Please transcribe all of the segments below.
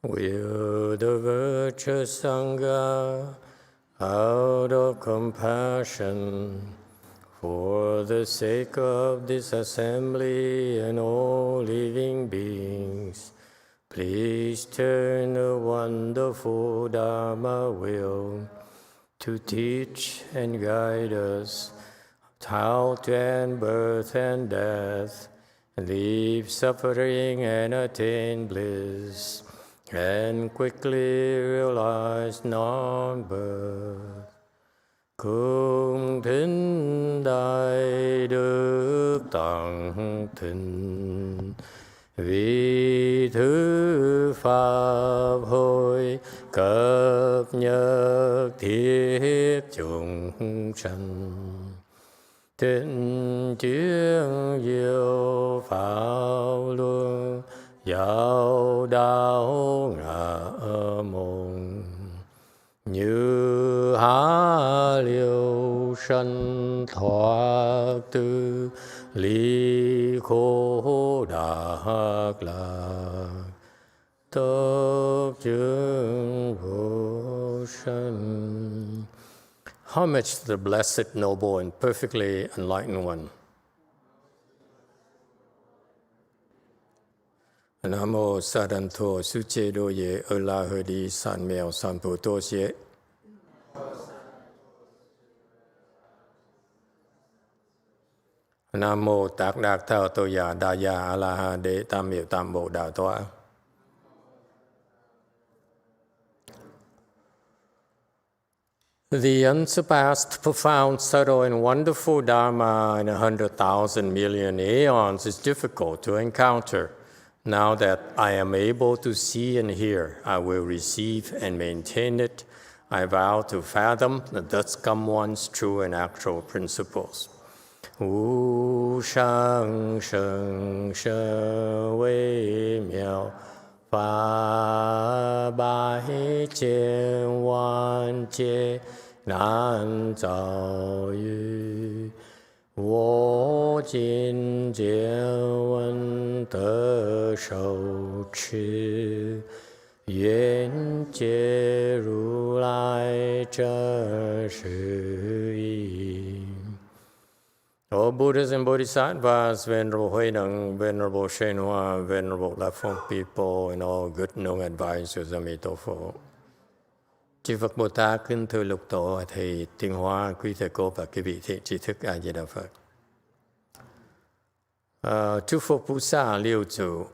will the virtuous Sangha, out of compassion, for the sake of this assembly and all living beings, please turn the wonderful Dharma wheel to teach and guide us how to end birth and death, leave suffering and attain bliss, and quickly realize non-birth. Cung thính đại đức tặng thịnh, vì thứ pháp hội cập nhật thiết chúng sanh. Thịnh chuyên diệu pháp luân, giáo đạo ngã môn. Như há liêu sanh thoát tư, ly khổ đắc lạc, tốc chứng vô sanh. Homage to the Blessed, Noble, and Perfectly Enlightened One. Nam mô Sa Đan Thô Sư Chế Đô Ye Ơ La Hơ Đi San Mèo San Phu Tô Xie. Nam mô Tạc Đạc Thao Tô Yà Đà Yà A La Ha Đế Tam Miệu Tam Bộ Đạo Tọa. The unsurpassed, profound, subtle, and wonderful Dharma in 100,000 million aeons is difficult to encounter. Now that I am able to see and hear, I will receive and maintain it. I vow to fathom the thus come one's true and actual principles. Wu shang sheng sheng wei miao, fa bai jian wan jie nan zao yu. 我今见闻得受持，愿解如来真实义。All Buddhas and Bodhisattvas, Venerable Huineng, Venerable YongHua, Venerable Left-Form people, and all good known advisors, Emituofo. Chư Phật Bồ Tát kính thưa lục tổ, thầy Tiên Hoa, quý thầy cô và quý vị thiện tri thức A Di Đà Phật. Chư Phật Bồ Tát Liêu Chủ,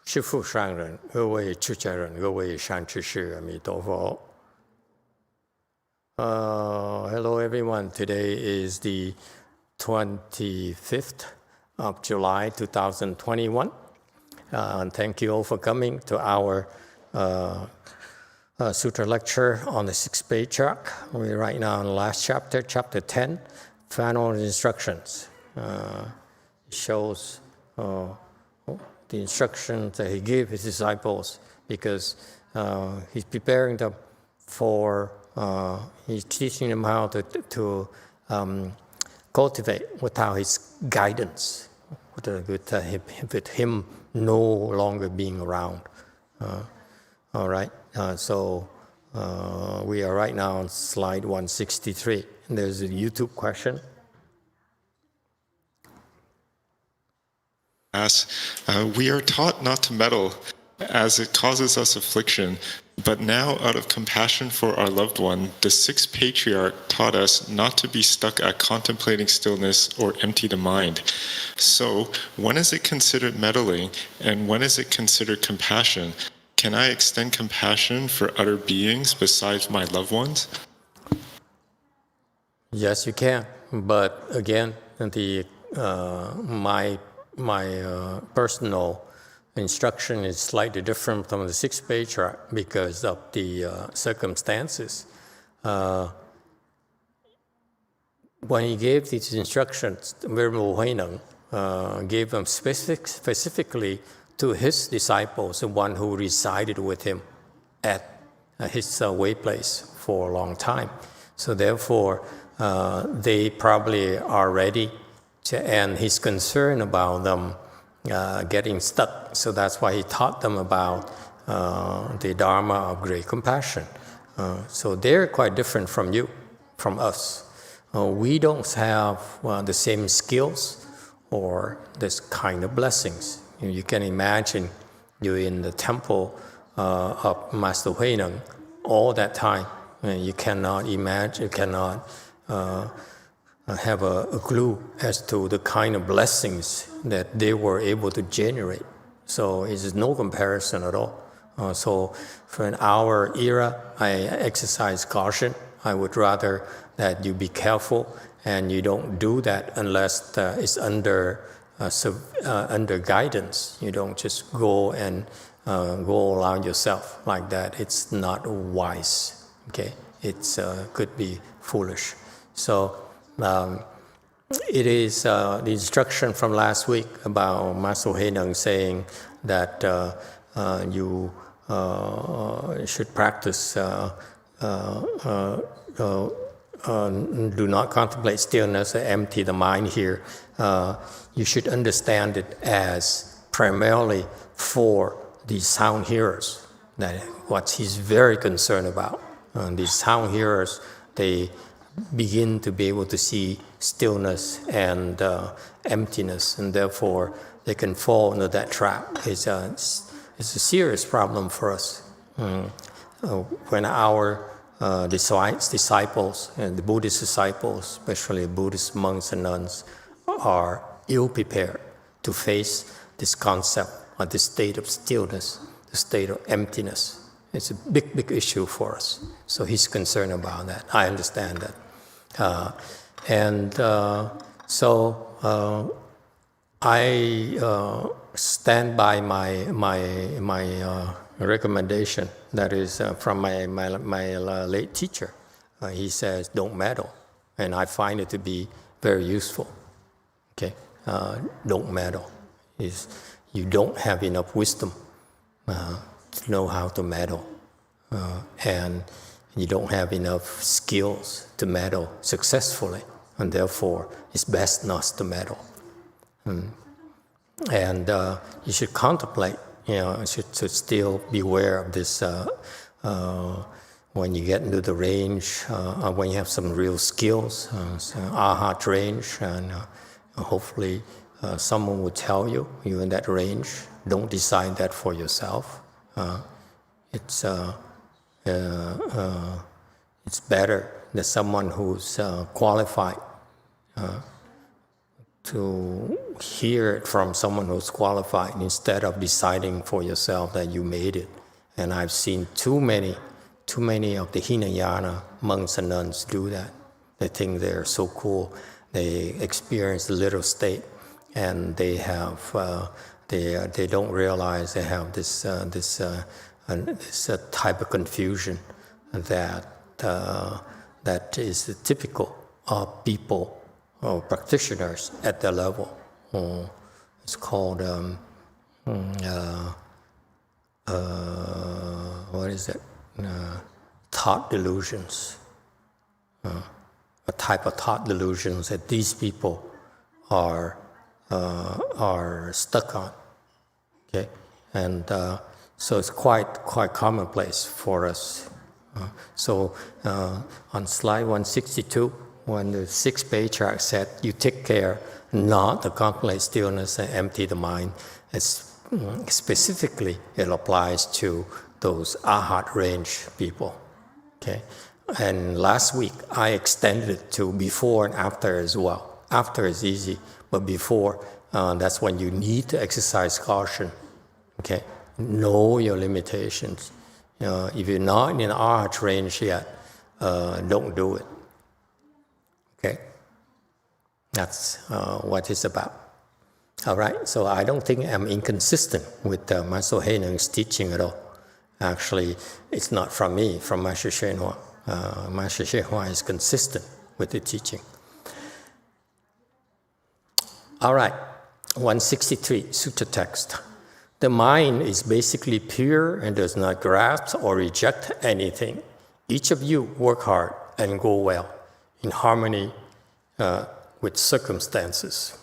Sư Phụ Sang Rần, Cơ Vị Chư Cha Rần, Cơ Vị Sang Chư Sư Emituofo. Hello everyone, today is the 25th of July 2021. And thank you all for coming to our Sutra lecture on the sixth Patriarch. We're right now in the last chapter, chapter 10, final instructions. It shows the instructions that he gave his disciples because he's preparing them for, he's teaching them how to cultivate without his guidance, with him no longer being around. All right, so we are right now on slide 163. There's a YouTube question. We are taught not to meddle as it causes us affliction, but now out of compassion for our loved one, the sixth Patriarch taught us not to be stuck at contemplating stillness or empty the mind. So, when is it considered meddling, and when is it considered compassion? Can I extend compassion for other beings besides my loved ones? Yes, you can. But again, my personal instruction is slightly different from the sixth Patriarch because of the circumstances. When he gave these instructions, Venerable Huineng gave them specifically to his disciples, the one who resided with him at his way place for a long time. So therefore, they probably are ready to end his concern about them getting stuck. So that's why he taught them about the Dharma of great compassion. So they're quite different from you, from us. We don't have the same skills or this kind of blessings. You can imagine you're in the temple of Master Huineng all that time. You cannot imagine, you cannot have a clue as to the kind of blessings that they were able to generate. So it's no comparison at all. So for in our era, I exercise caution. I would rather that you be careful and you don't do that unless it's under guidance. You don't just go and go around yourself like that. It's not wise. Okay, it's could be foolish. So it is the instruction from last week about Master Huineng saying that you should practice. Do not contemplate stillness or empty the mind here. You should understand it as primarily for the sound hearers. That what he's very concerned about. These sound hearers, they begin to be able to see stillness and emptiness, and therefore they can fall into that trap. It's a serious problem for us. When our disciples and the Buddhist disciples, especially Buddhist monks and nuns, are ill-prepared to face this concept or this state of stillness, the state of emptiness. It's a big, big issue for us. So he's concerned about that. I understand that. So I stand by my recommendation. That is from my late teacher. He says, don't meddle. And I find it to be very useful. Okay, don't meddle. You don't have enough wisdom to know how to meddle. And you don't have enough skills to meddle successfully. And therefore, it's best not to meddle. And you should contemplate. You should still be aware of this when you get into the range, when you have some real skills, arhat range, and hopefully someone will tell you you're in that range. Don't decide that for yourself. It's better that someone who's qualified to hear it from someone who's qualified instead of deciding for yourself that you made it. And I've seen too many of the Hinayana monks and nuns do that. They think they're so cool. They experience the little state, and they have they don't realize they have this type of confusion that is typical of people or practitioners at their level. It's called what is it? Thought delusions. A type of thought delusions that these people are stuck on. Okay, and so it's quite commonplace for us. So on slide 162, when the sixth patriarch said, "You take care not to contemplate stillness and empty the mind," specifically it applies to those arhat range people. Okay, and last week I extended it to before and after as well. After is easy, but before, that's when you need to exercise caution. Okay, know your limitations. If you're not in arhat range yet, don't do it. Okay, that's what it's about. All right, so I don't think I'm inconsistent with Master Huineng's teaching at all. Actually, it's not from me, from Master YongHua. Master YongHua is consistent with the teaching. All right, 163, Sutta text. The mind is basically pure and does not grasp or reject anything. Each of you work hard and go well, in harmony with circumstances.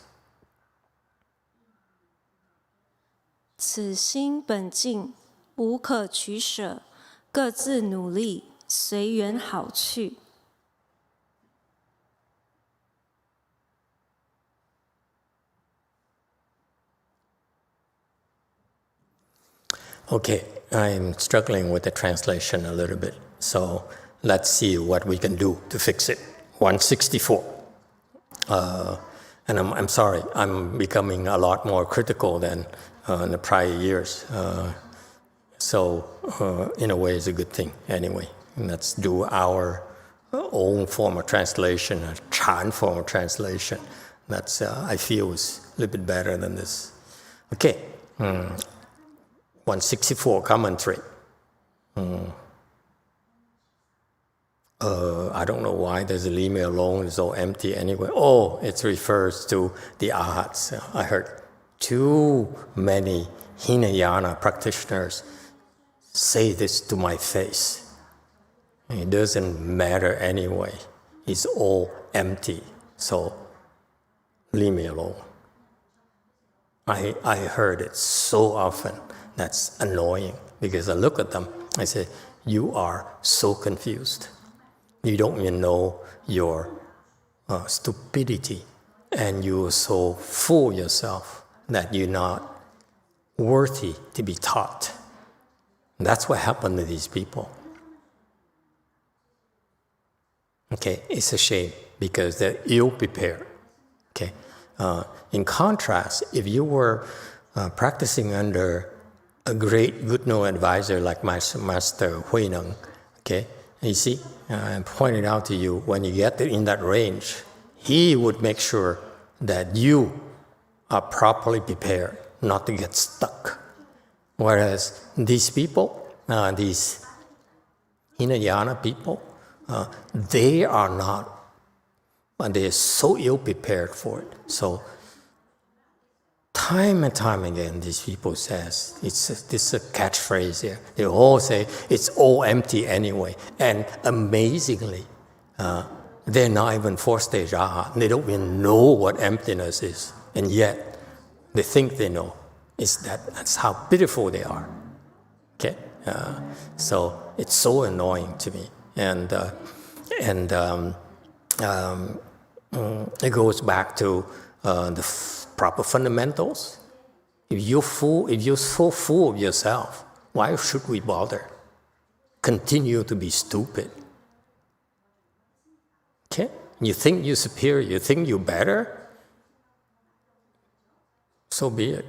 此心本净，无可取舍，各自努力，随缘好去。Okay, I'm struggling with the translation a little bit, so let's see what we can do to fix it. 164. And I'm sorry, I'm becoming a lot more critical than in the prior years. So in a way, it's a good thing anyway. Let's do our own form of translation, a Tran form of translation. That's, I feel, is a little bit better than this. Okay. 164 commentary. I don't know why there's a leave me alone, it's all empty anyway. Oh, it refers to the arhats. I heard too many Hinayana practitioners say this to my face. It doesn't matter anyway. It's all empty. So leave me alone. I heard it so often. That's annoying because I look at them, I say, you are so confused. You don't even know your stupidity, and you're so full of yourself that you're not worthy to be taught. And that's what happened to these people. Okay, it's a shame because they're ill-prepared. Okay, in contrast, if you were practicing under a great good no advisor like Master Huineng, okay, you see, I pointed out to you, when you get in that range, he would make sure that you are properly prepared not to get stuck. Whereas these people, these Hinayana people, they are not, and they are so ill prepared for it. So time and time again, these people says, this is a catchphrase here. They all say, it's all empty anyway. And amazingly, they're not even fourth-stage arhat. They don't even know what emptiness is. And yet, they think they know. That's how pitiful they are. Okay? So it's so annoying to me. And it goes back to the proper fundamentals. If you're so full of yourself, why should we bother? Continue to be stupid. Okay? You think you're superior, you think you're better? So be it.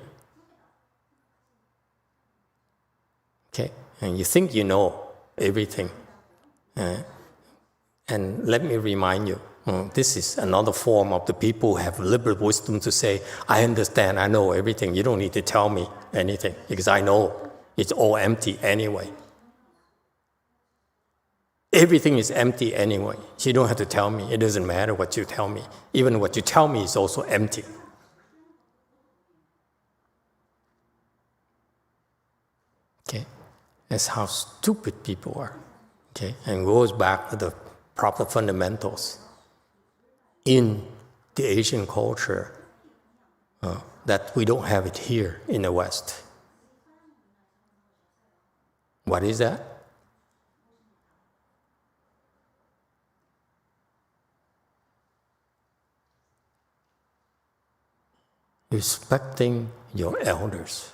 Okay? And you think you know everything. And let me remind you, this is another form of the people who have liberal wisdom to say, I understand, I know everything. You don't need to tell me anything because I know it's all empty anyway. Everything is empty anyway. So you don't have to tell me. It doesn't matter what you tell me. Even what you tell me is also empty. Okay? That's how stupid people are. Okay? And goes back to the proper fundamentals. In the Asian culture, that we don't have it here in the West. What is that? Respecting your elders.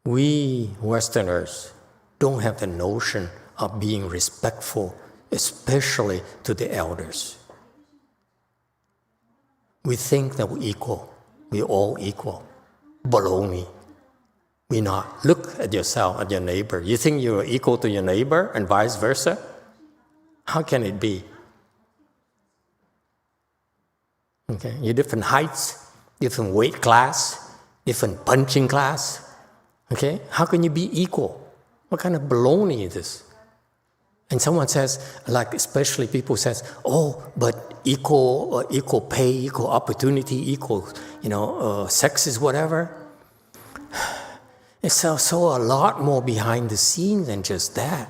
We Westerners don't have the notion of being respectful, especially to the elders. We think that we're equal. We're all equal. Baloney. We're not. Look at yourself, at your neighbor. You think you're equal to your neighbor and vice versa? How can it be? Okay, you're different heights, different weight class, different punching class. Okay, how can you be equal? What kind of baloney is this? And someone says, like especially people says, oh, but equal pay, equal opportunity, equal, sexes, whatever. It's also a lot more behind the scenes than just that.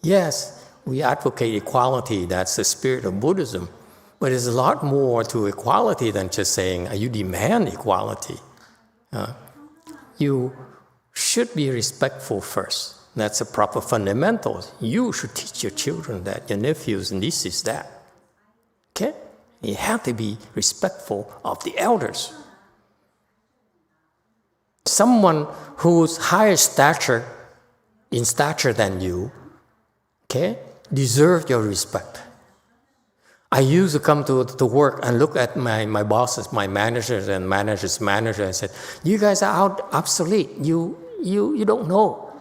Yes, we advocate equality. That's the spirit of Buddhism. But there's a lot more to equality than just saying you demand equality. You should be respectful first. That's a proper fundamental. You should teach your children that, your nephews and nieces that. Okay? You have to be respectful of the elders. Someone who's higher in stature than you, okay, deserves your respect. I used to come to work and look at my bosses, my managers and managers' manager, and said, "You guys are obsolete. You don't know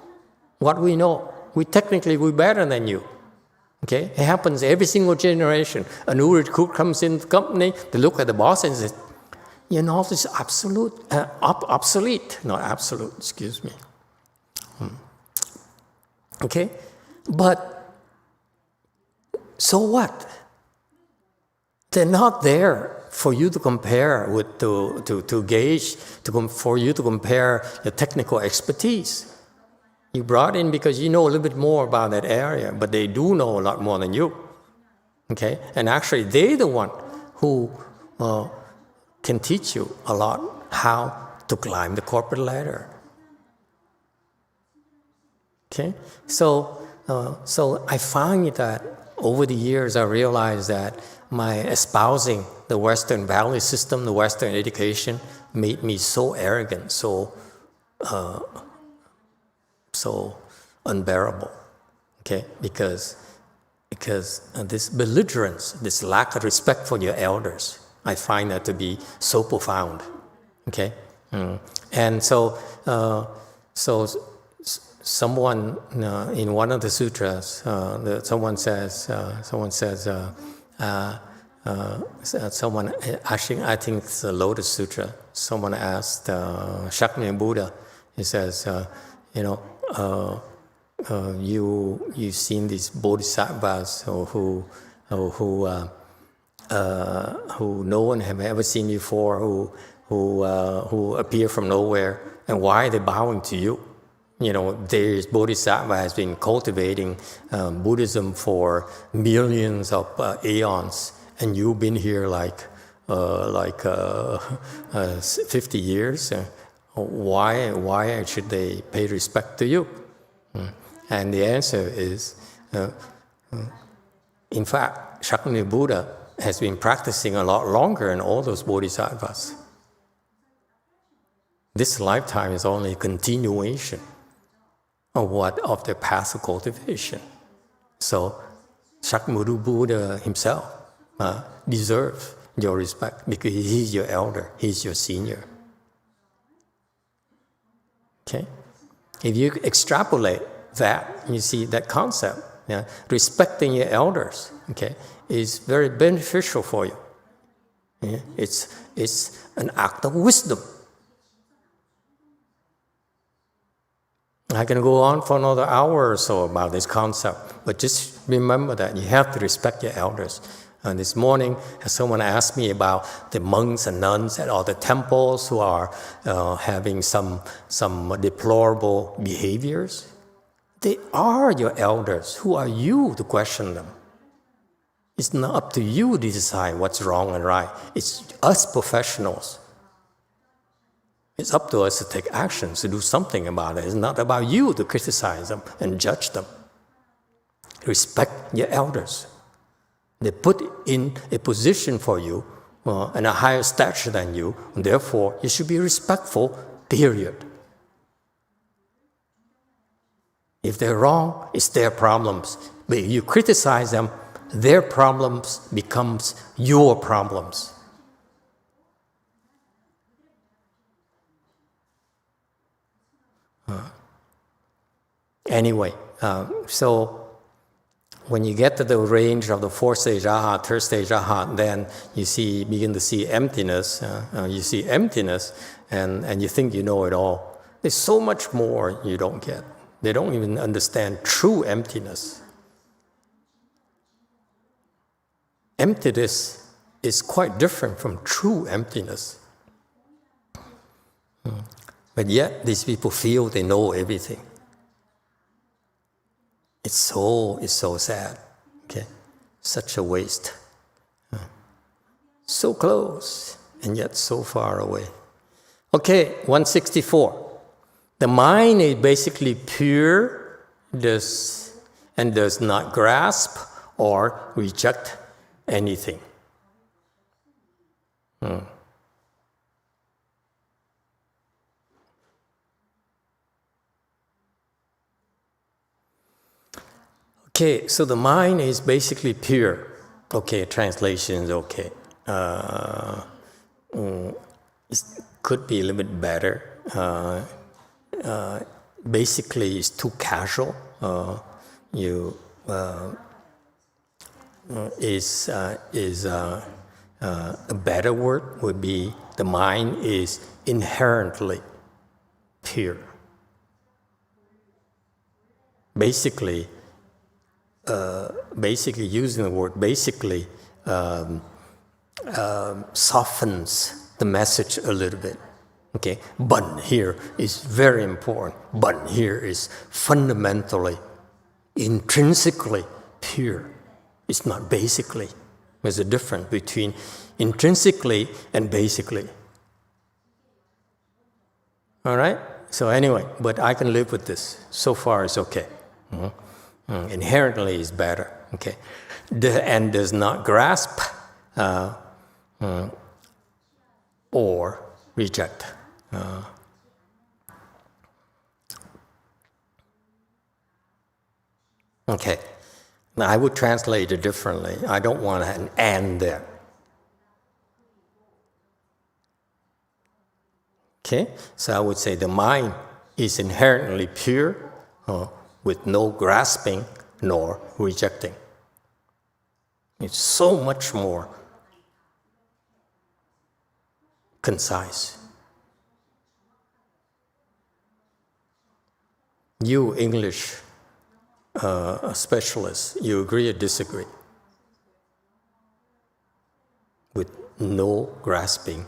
what we know. We're better than you." Okay, it happens every single generation. A new recruit comes in the company, they look at the boss and say, this is obsolete, not absolute, excuse me. Okay, but so what? They're not there for you to compare with, to gauge, for you to compare the technical expertise. You brought in because you know a little bit more about that area, but they do know a lot more than you. Okay, and actually they're the one who can teach you a lot how to climb the corporate ladder. Okay, so I find that over the years I realized that my espousing the Western value system, the Western education, made me so arrogant, so unbearable. Okay, because this belligerence, this lack of respect for your elders, I find that to be so profound. Okay, and so someone in one of the sutras, someone actually, I think it's the Lotus Sutra. Someone asked Shakyamuni Buddha. He says, you've seen these bodhisattvas who no one have ever seen before, who appear from nowhere, and why are they bowing to you? This bodhisattva has been cultivating Buddhism for millions of aeons, and you've been here like 50 years. Why should they pay respect to you? And the answer is, in fact, Shakyamuni Buddha has been practicing a lot longer than all those bodhisattvas. This lifetime is only a continuation of their past cultivation. So Shakyamuni Buddha himself deserves your respect because he's your elder, he's your senior. Okay? If you extrapolate that, you see that concept, respecting your elders, okay, is very beneficial for you. Yeah? It's an act of wisdom. I can go on for another hour or so about this concept, but just remember that you have to respect your elders. And this morning, someone asked me about the monks and nuns at all the temples who are having some deplorable behaviors. They are your elders. Who are you to question them? It's not up to you to decide what's wrong and right. It's us professionals. It's up to us to take actions, to do something about it. It's not about you to criticize them and judge them. Respect your elders. They put in a position for you and a higher stature than you, and therefore you should be respectful, period. If they're wrong, it's their problems. But if you criticize them, their problems becomes your problems. Anyway, so when you get to the range of the fourth stage aha, third stage aha, then you begin to see emptiness. You see emptiness, and you think you know it all. There's so much more you don't get. They don't even understand true emptiness. Emptiness is quite different from true emptiness. But yet, these people feel they know everything. It's so sad. Okay, such a waste. So close and yet so far away. Okay, 164. The mind is basically pure, does not grasp or reject anything. Okay, so the mind is basically pure. Okay, translation is okay. It could be a little bit better. Basically, it's too casual. A better word would be the mind is inherently pure. Basically, using the word basically softens the message a little bit. Okay, but here is very important. But here is fundamentally, intrinsically pure. It's not basically. There's a difference between intrinsically and basically. All right? So anyway, but I can live with this. So far it's okay. Inherently is better. Okay, and does not grasp or reject. Okay, now I would translate it differently. I don't want an and there. Okay, so I would say the mind is inherently pure with no grasping nor rejecting. It's so much more concise. You English specialists, you agree or disagree? With no grasping.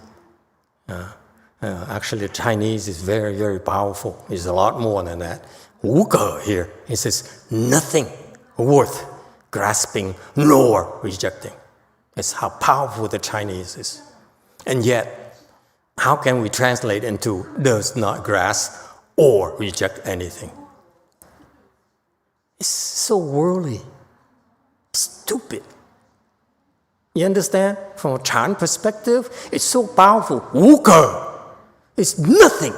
Actually, Chinese is very, very powerful. It's a lot more than that. 无可 here, it says nothing worth grasping nor rejecting. That's how powerful the Chinese is. And yet, how can we translate into does not grasp or reject anything? It's so worldly, stupid. You understand? From a Tran perspective, it's so powerful. 无可 is nothing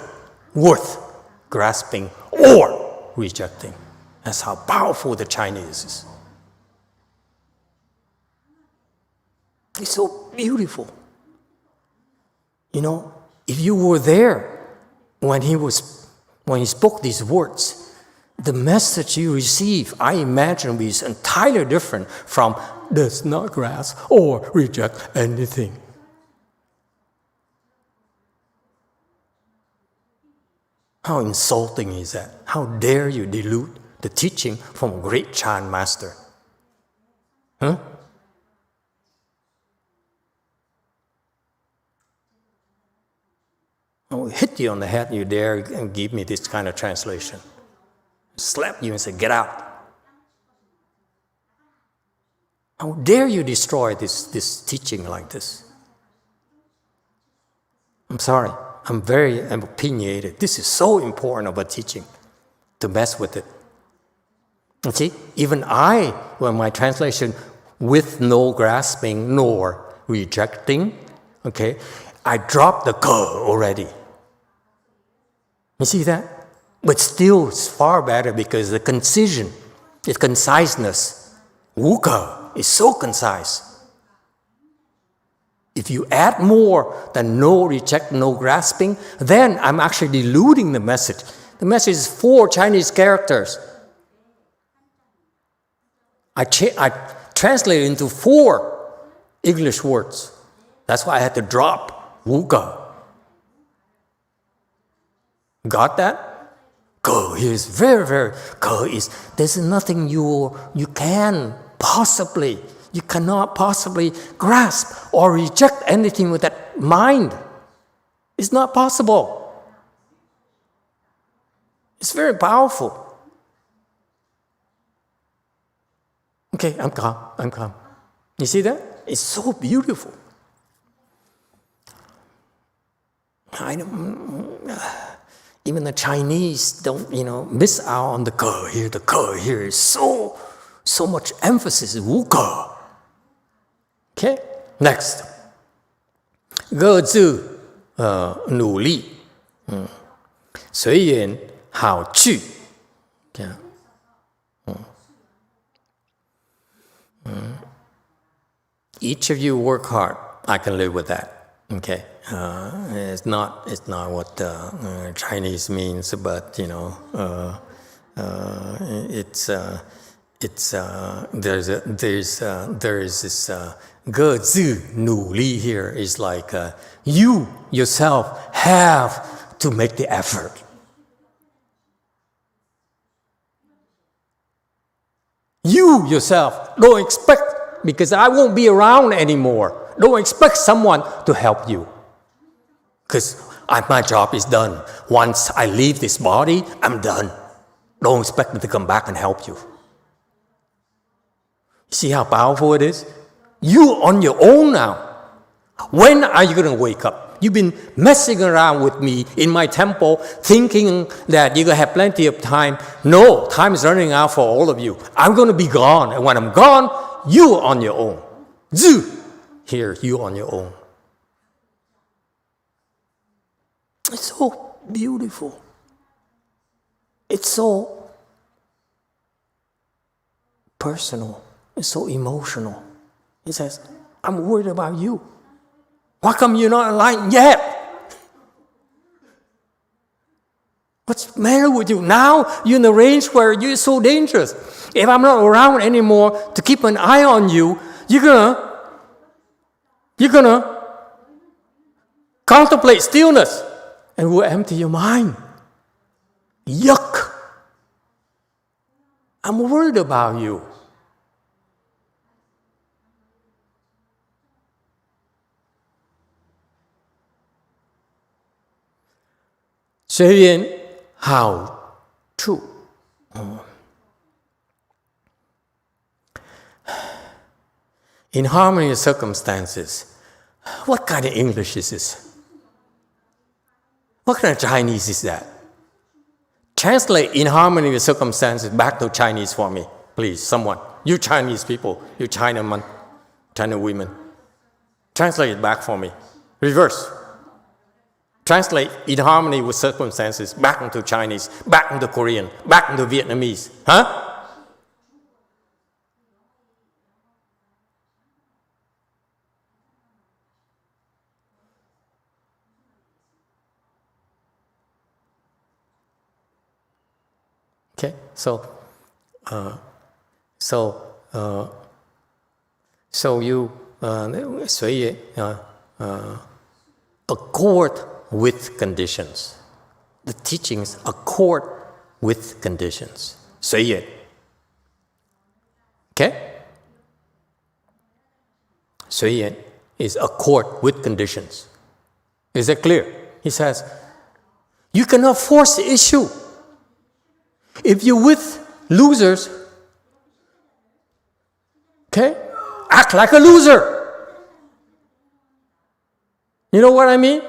worth grasping or rejecting. That's how powerful the Chinese is. It's so beautiful. You know, if you were there when he spoke these words, the message you receive, I imagine, is entirely different from does not grasp or reject anything. How insulting is that? How dare you dilute the teaching from a great Chan master? Huh? I will hit you on the head, you dare and give me this kind of translation. Slap you and say, get out. How dare you destroy this teaching like this? I'm sorry. I'm very opinionated. This is so important about teaching, to mess with it. You see, even I, when my translation, with no grasping nor rejecting, okay, I dropped the ke already. You see that? But still, it's far better because the concision, the conciseness, 无可 is so concise. If you add more than no reject, no grasping, then I'm actually diluting the message. The message is 4 Chinese characters. I translate it into 4 English words. That's why I had to drop 无可. Got that? Ke here is very, very, ke is, there's nothing you cannot possibly grasp or reject anything with that mind. It's not possible. It's very powerful. Okay, I'm calm. You see that? It's so beautiful. Even the Chinese don't, miss out on the ke here. The ke here is so much emphasis. Wu ke. Okay, next. Ge zi, 努力，随缘好去。Okay. Each of you work hard. I can live with that. Okay, it's not what Chinese means, but there's this 各自努力 here is like you yourself have to make the effort. You yourself don't expect, because I won't be around anymore. Don't expect someone to help you, because my job is done. Once I leave this body, I'm done. Don't expect me to come back and help you. See how powerful it is? You on your own now. When are you going to wake up? You've been messing around with me in my temple, thinking that you're going to have plenty of time. No, time is running out for all of you. I'm going to be gone. And when I'm gone, you on your own. Zu. Here, you on your own. It's so beautiful. It's so personal. It's so emotional. He says, I'm worried about you. Why come you're not enlightened yet? What's the matter with you? Now you're in the range where you're so dangerous. If I'm not around anymore to keep an eye on you, you're gonna contemplate stillness and will empty your mind. Yuck! I'm worried about you. How true. In harmony with circumstances. What kind of English is this? What kind of Chinese is that? Translate in harmony with circumstances back to Chinese for me, please, someone. You Chinese people, you Chinaman, China women. Translate it back for me. Reverse. Translate in harmony with circumstances back into Chinese, back into Korean, back into Vietnamese. Huh? Okay, so you 随缘 accord with conditions. The teachings accord with conditions. 随缘. Okay? 随缘 is accord with conditions. Is that clear? He says, you cannot force the issue. If you're with losers, okay, act like a loser. You know what I mean?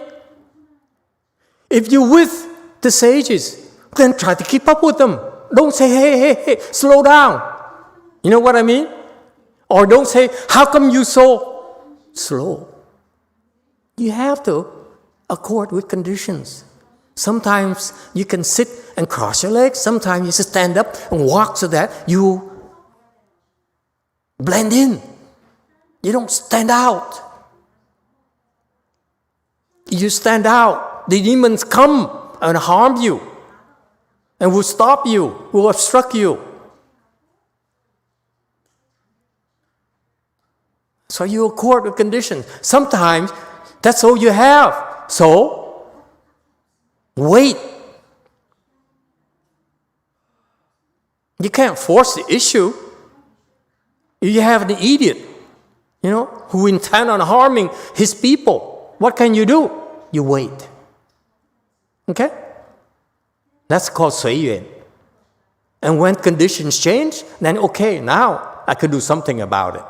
If you're with the sages, then try to keep up with them. Don't say, hey, slow down. You know what I mean? Or don't say, how come you so slow? You have to accord with conditions. Sometimes you can sit and cross your legs. Sometimes you just stand up and walk so that you blend in. You don't stand out. You stand out, the demons come and harm you and will stop you, will obstruct you. So you accord with conditions. Sometimes that's all you have. So wait. You can't force the issue. If you have an idiot, who intend on harming his people, what can you do? You wait. Okay? That's called 随缘. And when conditions change, then okay, now I could do something about it.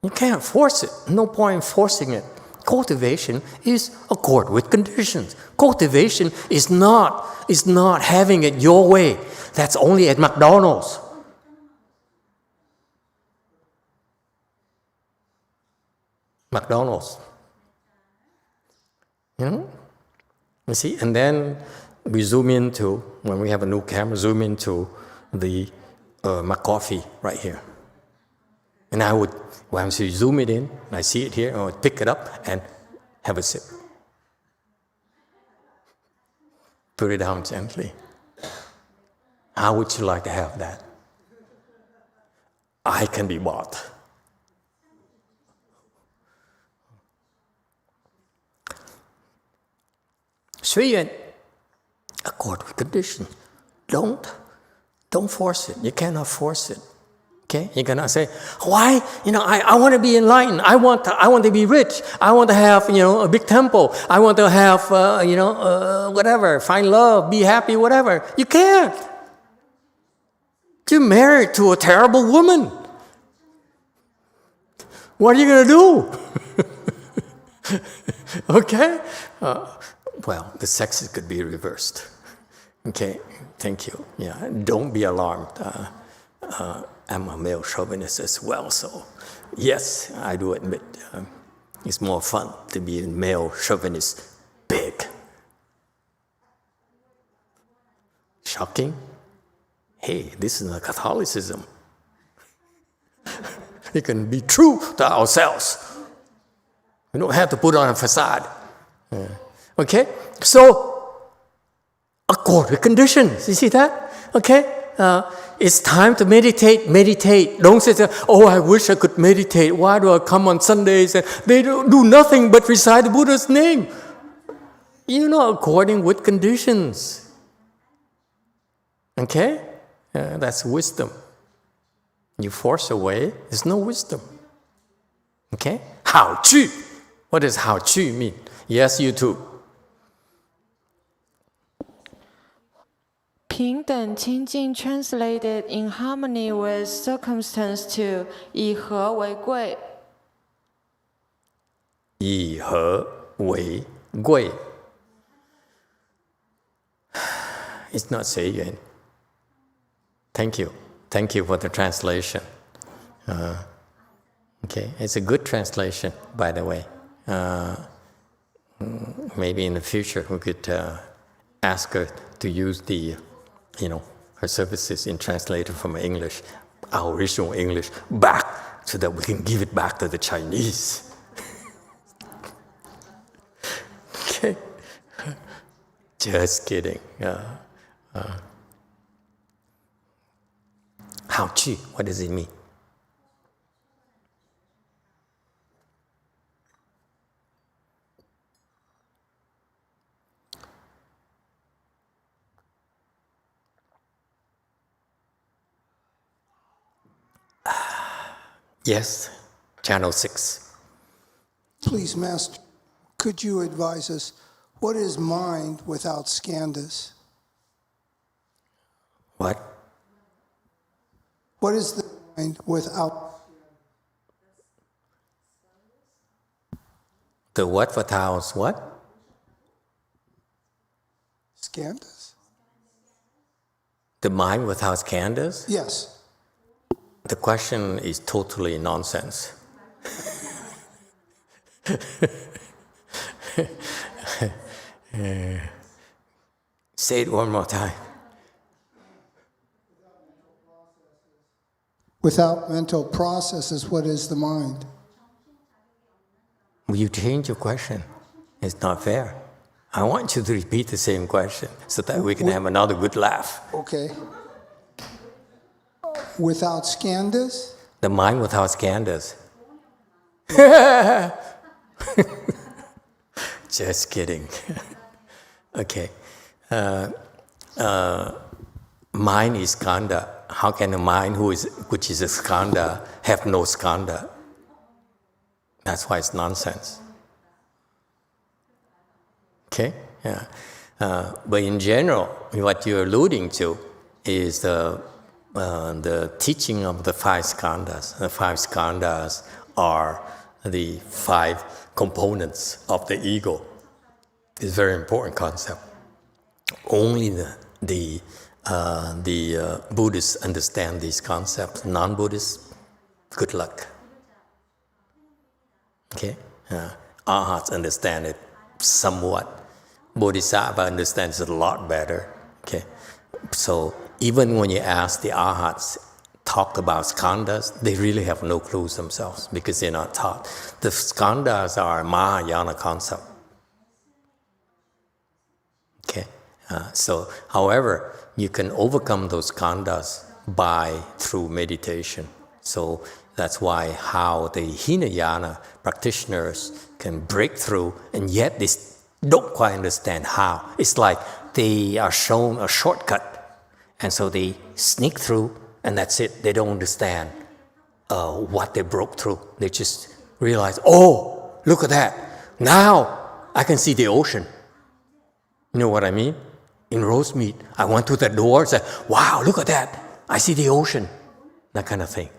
You can't force it. No point in forcing it. Cultivation is accord with conditions. Cultivation is not having it your way. That's only at McDonald's. McDonald's. You see, and then we zoom into, when we have a new camera, zoom into the McCoffee right here. And I would, once you zoom it in, I see it here, I would pick it up and have a sip. Put it down gently. How would you like to have that? I can be bought. Shuyan, accord with condition. Don't force it. You cannot force it. Okay, you cannot say, why? I want to be enlightened. I want to be rich. I want to have a big temple. I want to have whatever. Find love. Be happy. Whatever. You can't. You're married to a terrible woman. What are you going to do? Okay. Well, the sexes could be reversed. Okay. Thank you. Yeah. Don't be alarmed. I'm a male chauvinist as well, so yes, I do admit it's more fun to be a male chauvinist. Big. Shocking? Hey, this is not Catholicism. We can be true to ourselves. We don't have to put on a facade. Okay? So, accord with conditions. You see that? Okay? It's time to meditate. Meditate. Don't say, oh, I wish I could meditate. Why do I come on Sundays and they don't do nothing but recite the Buddha's name? According with conditions. Okay? That's wisdom. You force away, there's no wisdom. Okay? Hao Chu. What does Hao Chu mean? Yes, you too. 平等清净 translated in harmony with circumstance to 以和为贵。以和为贵. It's not 随缘. Thank you. Thank you for the translation. Okay, it's a good translation, by the way. Maybe in the future we could ask her to use her services in translated from English, our original English, back so that we can give it back to the Chinese. Okay. Just kidding. Hao Chu, what does it mean? Yes, channel 6. Please, Master, could you advise us, what is mind without skandhas? What? What is the mind without? The what without what? Skandhas? The mind without skandhas? Yes. The question is totally nonsense. Say it one more time. Without mental processes, what is the mind? Will you change your question? It's not fair. I want you to repeat the same question so that we can have another good laugh. Okay. Without skandhas? The mind without skandhas. Just kidding. Okay. Mind is skandha. How can a mind which is a skandha have no skandha? That's why it's nonsense. Okay? Yeah. But in general, what you're alluding to is the teaching of the 5 skandhas. The 5 skandhas are the 5 components of the ego. It's a very important concept. Only the Buddhists understand these concepts. Non-Buddhists, good luck. Okay? Arhats understand it somewhat. Bodhisattva understands it a lot better. Okay? So even when you ask the Arhats talk about skandhas, they really have no clues themselves because they're not taught. The skandhas are a Mahayana concept. Okay? So, however, you can overcome those skandhas through meditation. So that's why how the Hinayana practitioners can break through, and yet they don't quite understand how. It's like they are shown a shortcut, and so they sneak through, and that's it. They don't understand what they broke through. They just realize, oh, look at that. Now I can see the ocean. You know what I mean? In Rosemead, I went through the door and said, wow, look at that. I see the ocean. That kind of thing.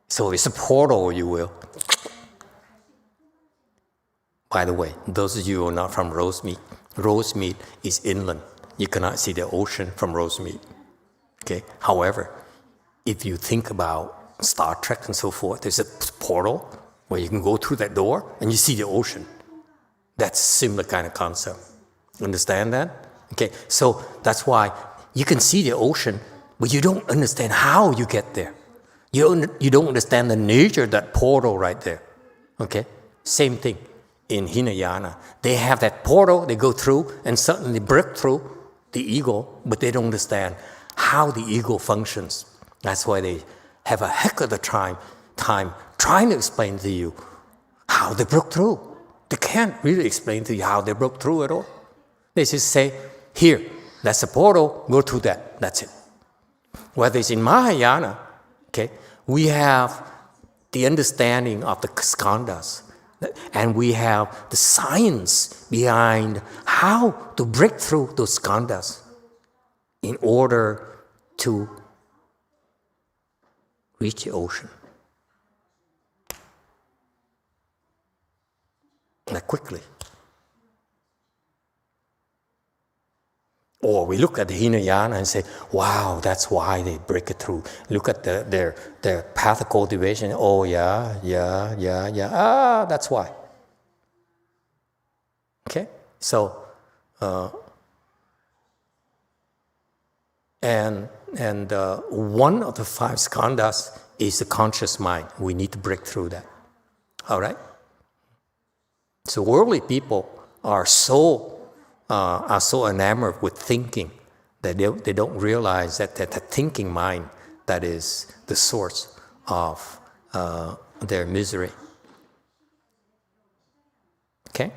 So it's a portal, you will. By the way, those of you who are not from Rosemead, Rosemead is inland. You cannot see the ocean from Rosemead. Okay? However, if you think about Star Trek and so forth, there's a portal where you can go through that door and you see the ocean. That's a similar kind of concept. Understand that? Okay, so that's why you can see the ocean, but you don't understand how you get there. You don't understand the nature of that portal right there. Okay? Same thing in Hinayana. They have that portal, they go through and suddenly break through the ego, but they don't understand how the ego functions. That's why they have a heck of a time trying to explain to you how they broke through. They can't really explain to you how they broke through at all. They just say, here, that's a portal, go through that, that's it. Whether it's in Mahayana, okay, we have the understanding of the skandhas, and we have the science behind how to break through those skandhas in order to reach the ocean. Like quickly. Or we look at the Hinayana and say, wow, that's why they break it through. Look at their path of cultivation. Oh, yeah. That's why. Okay? So, and one of the 5 skandhas is the conscious mind. We need to break through that. All right? So worldly people are so enamored with thinking that they don't realize that the thinking mind that is the source of their misery. Okay?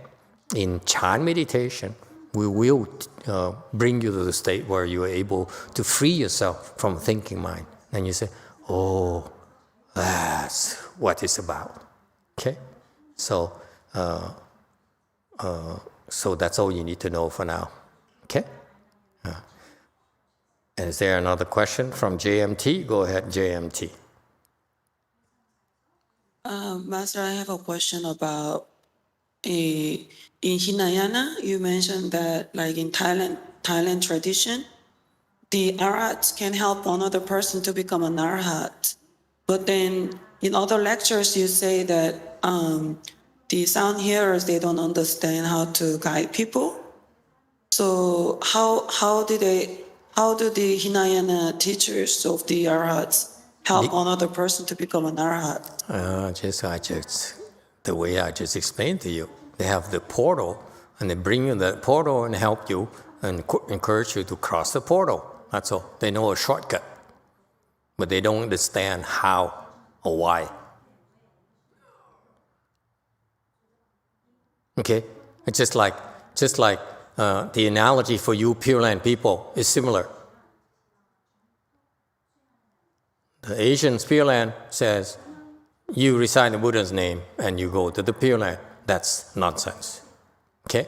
In Chan meditation, we will bring you to the state where you are able to free yourself from thinking mind. And you say, oh, that's what it's about. Okay? So, so that's all you need to know for now. Okay? And is there another question from JMT? Go ahead, JMT. Master, I have a question about in Hinayana. You mentioned that, like in Thailand tradition, the arhats can help another person to become an arhat. But then in other lectures, you say that the sound hearers, they don't understand how to guide people. So how do the Hinayana teachers of the arhats help another person to become an arhat? The way I just explained to you. They have the portal, and they bring you the portal and help you and encourage you to cross the portal. That's all. They know a shortcut, but they don't understand how or why. Okay? It's just like the analogy for you Pure Land people is similar. The Asian Pure Land says, you recite the Buddha's name and you go to the Pure Land. That's nonsense. Okay?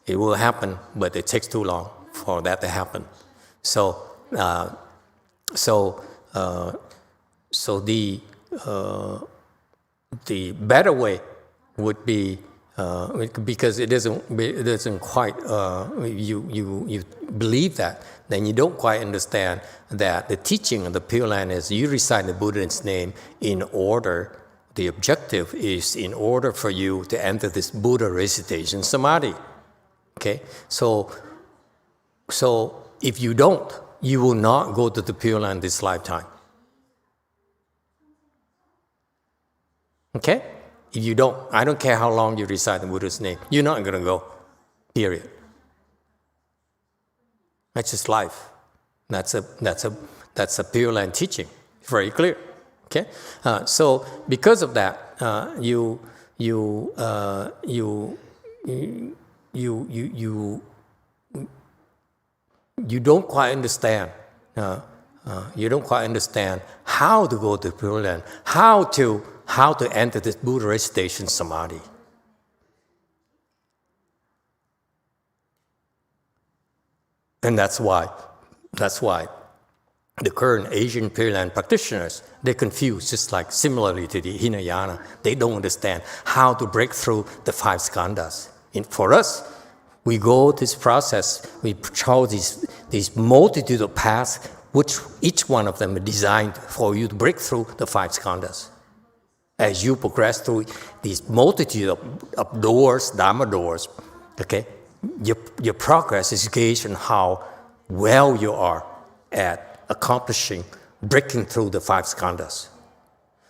It will happen, but it takes too long for that to happen. So the better way would be because it doesn't quite you believe that, then you don't quite understand that the teaching of the Pure Land is you recite the Buddha's name in order. The objective is in order for you to enter this Buddha recitation samadhi. Okay, so if you don't, you will not go to the Pure Land this lifetime. Okay? If you don't, I don't care how long you recite the Buddha's name, you're not going to go, period. That's just life. That's a Pure Land teaching, very clear. Okay? So because of that, you don't quite understand. You don't quite understand how to go to Pure Land, how to enter this Buddha recitation samadhi. And that's why the current Asian Pure Land practitioners, they're confused, just like similarly to the Hinayana. They don't understand how to break through the 5 skandhas. For us, we go this process, we chose these multitude of paths, which each one of them is designed for you to break through the 5 skandhas. As you progress through these multitude of doors, Dharma doors, okay, your progress is gauged on how well you are at accomplishing, breaking through the 5 skandhas.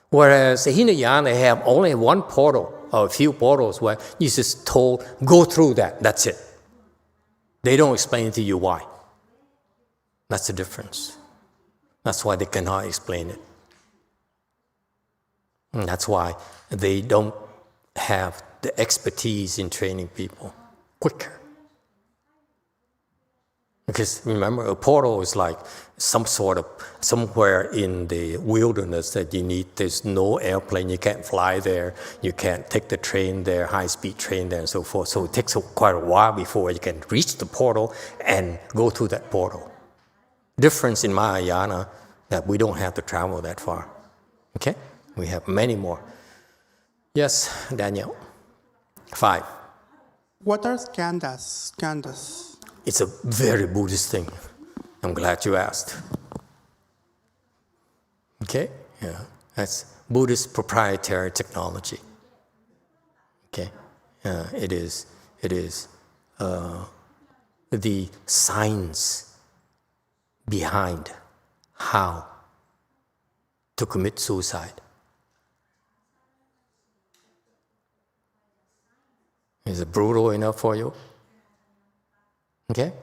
Whereas the Hinayana have only one portal or a few portals where you just told, go through that, that's it. They don't explain to you why. That's the difference. That's why they cannot explain it. And that's why they don't have the expertise in training people quicker. Because remember, a portal is like some sort of somewhere in the wilderness that you need. There's no airplane, you can't fly there, you can't take the train there, high-speed train there, and so forth. So it takes quite a while before you can reach the portal and go through that portal. Difference in Mahayana that we don't have to travel that far. Okay, we have many more. Yes, Daniel. 5. What are skandhas? Skandhas. It's a very Buddhist thing. I'm glad you asked. Okay? Yeah. That's Buddhist proprietary technology. Okay? It is the science behind how to commit suicide. Is it brutal enough for you? Okay?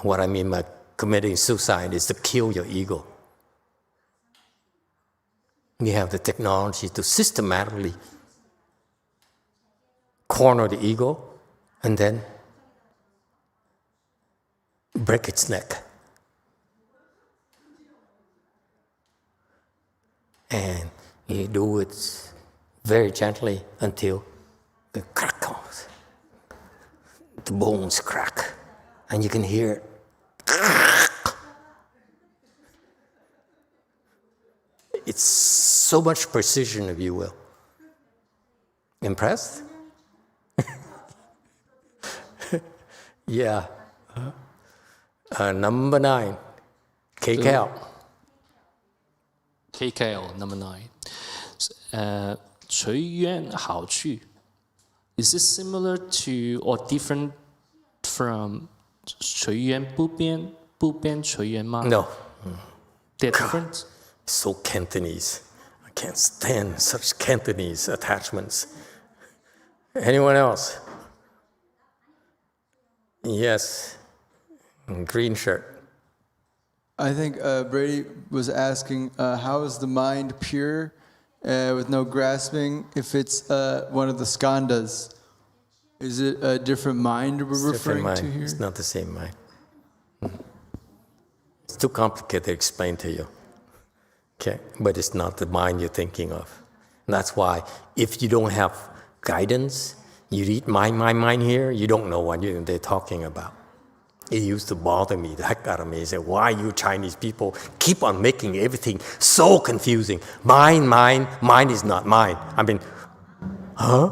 What I mean by committing suicide is to kill your ego. We have the technology to systematically corner the ego and then break its neck. And you do it very gently until the crack comes. The bones crack. And you can hear it. It's so much precision, if you will. Impressed? Yeah. Number 9, KKL. KKL, number 9. 随缘好去. Is this similar to or different from 随缘不变不变随缘吗? No. They're different? So Cantonese. I can't stand such Cantonese attachments. Anyone else? Yes. Green shirt. I think Brady was asking, how is the mind pure with no grasping if it's one of the skandhas? Is it a different mind we're referring to here? It's not the same mind. It's too complicated to explain to you. Okay, but it's not the mind you're thinking of. And that's why if you don't have guidance, You read mind here, you don't know what they're talking about. It used to bother me, the heck out of me. I said, why you Chinese people keep on making everything so confusing? Mine is not mine. I mean, huh?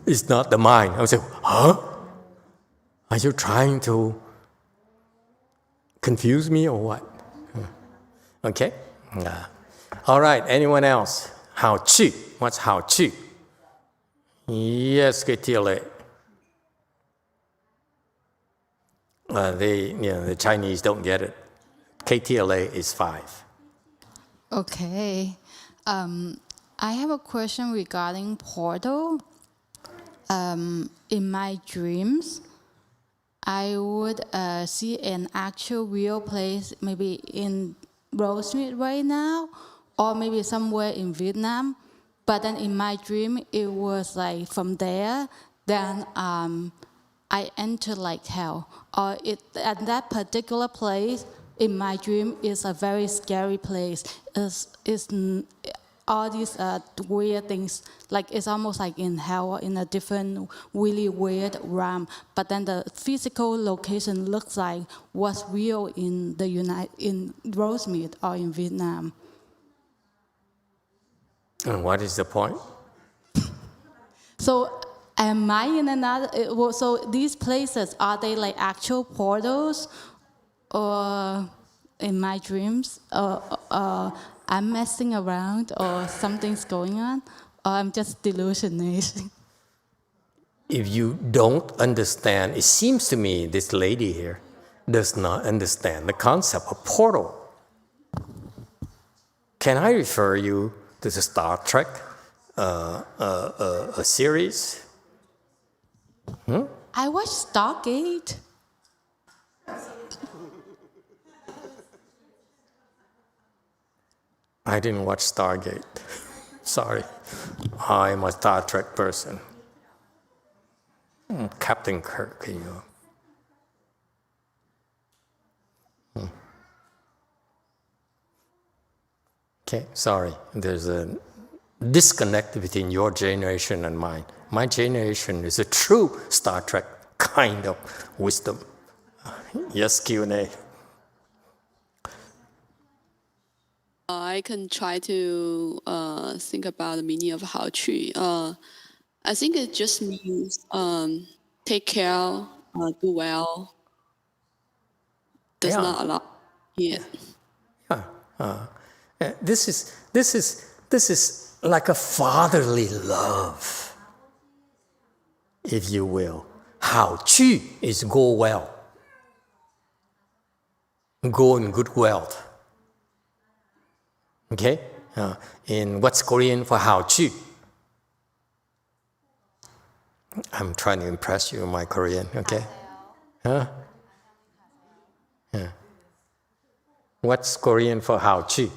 It's not the mind. I would say, huh? Are you trying to confuse me or what? Okay? All right, anyone else? How Chu? What's How Chu? Yes, KTLA. The Chinese don't get it. KTLA is 5. Okay. I have a question regarding portal. In my dreams, I would see an actual real place, maybe in Rosemead right now, or maybe somewhere in Vietnam. But then in my dream, it was like from there, then I enter like hell. Or at that particular place, in my dream, is a very scary place. It's all these weird things, like it's almost like in hell, in a different, really weird realm. But then the physical location looks like what's real in in Rosemead or in Vietnam. And what is the point? So am I in another? So these places, are they like actual portals, or in my dreams, I'm messing around, or something's going on, or I'm just delusionation? If you don't understand, it seems to me this lady here does not understand the concept of portal. Can I refer you to the Star Trek a series? I watched Stargate. I didn't watch Stargate. Sorry. I'm a Star Trek person. Captain Kirk, Okay, sorry. There's a disconnect between your generation and mine. My generation is a true Star Trek kind of wisdom. Yes, Q&A. I can try to think about the meaning of Hao Qu. I think it just means take care, do well. Does not allow. Yeah. This is like a fatherly love, if you will. Hao Qu is go well, go in good wealth. Okay? In what's Korean for Hao Qu? I'm trying to impress you in my Korean, okay? Huh? Yeah. What's Korean for Hao Qu?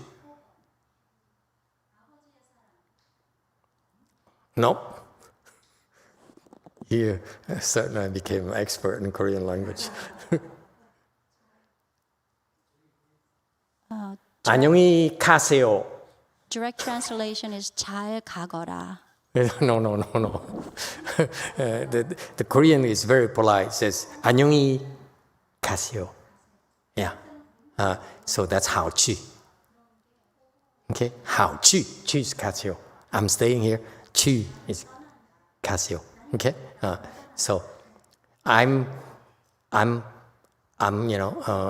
Nope. Here, certainly I became an expert in Korean language. 안녕히 가세요. Direct translation is 잘 가거라. No. The Korean is very polite. It says 안녕히 가세요. Yeah. So that's Hao Qu. Okay. Hao Qu. Qu is 가세요. I'm staying here. Qu is 가세요. Okay. So I'm.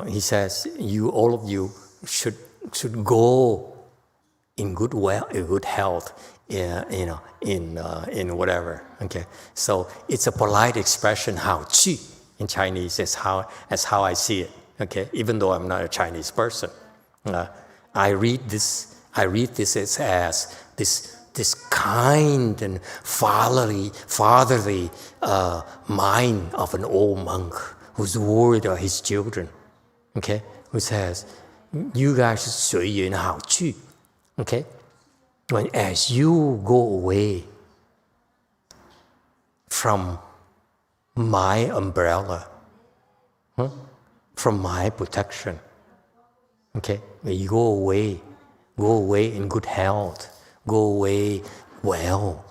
He says all of you should go in good health, in whatever. Okay, so it's a polite expression. Hao Qu in Chinese is how I see it. Okay, even though I'm not a Chinese person, I read this as this kind and fatherly mind of an old monk who's worried about his children. Okay, who says, you guys should 随缘好去. Okay, as you go away from my umbrella, from my protection. Okay, when you go away in good health, go away well.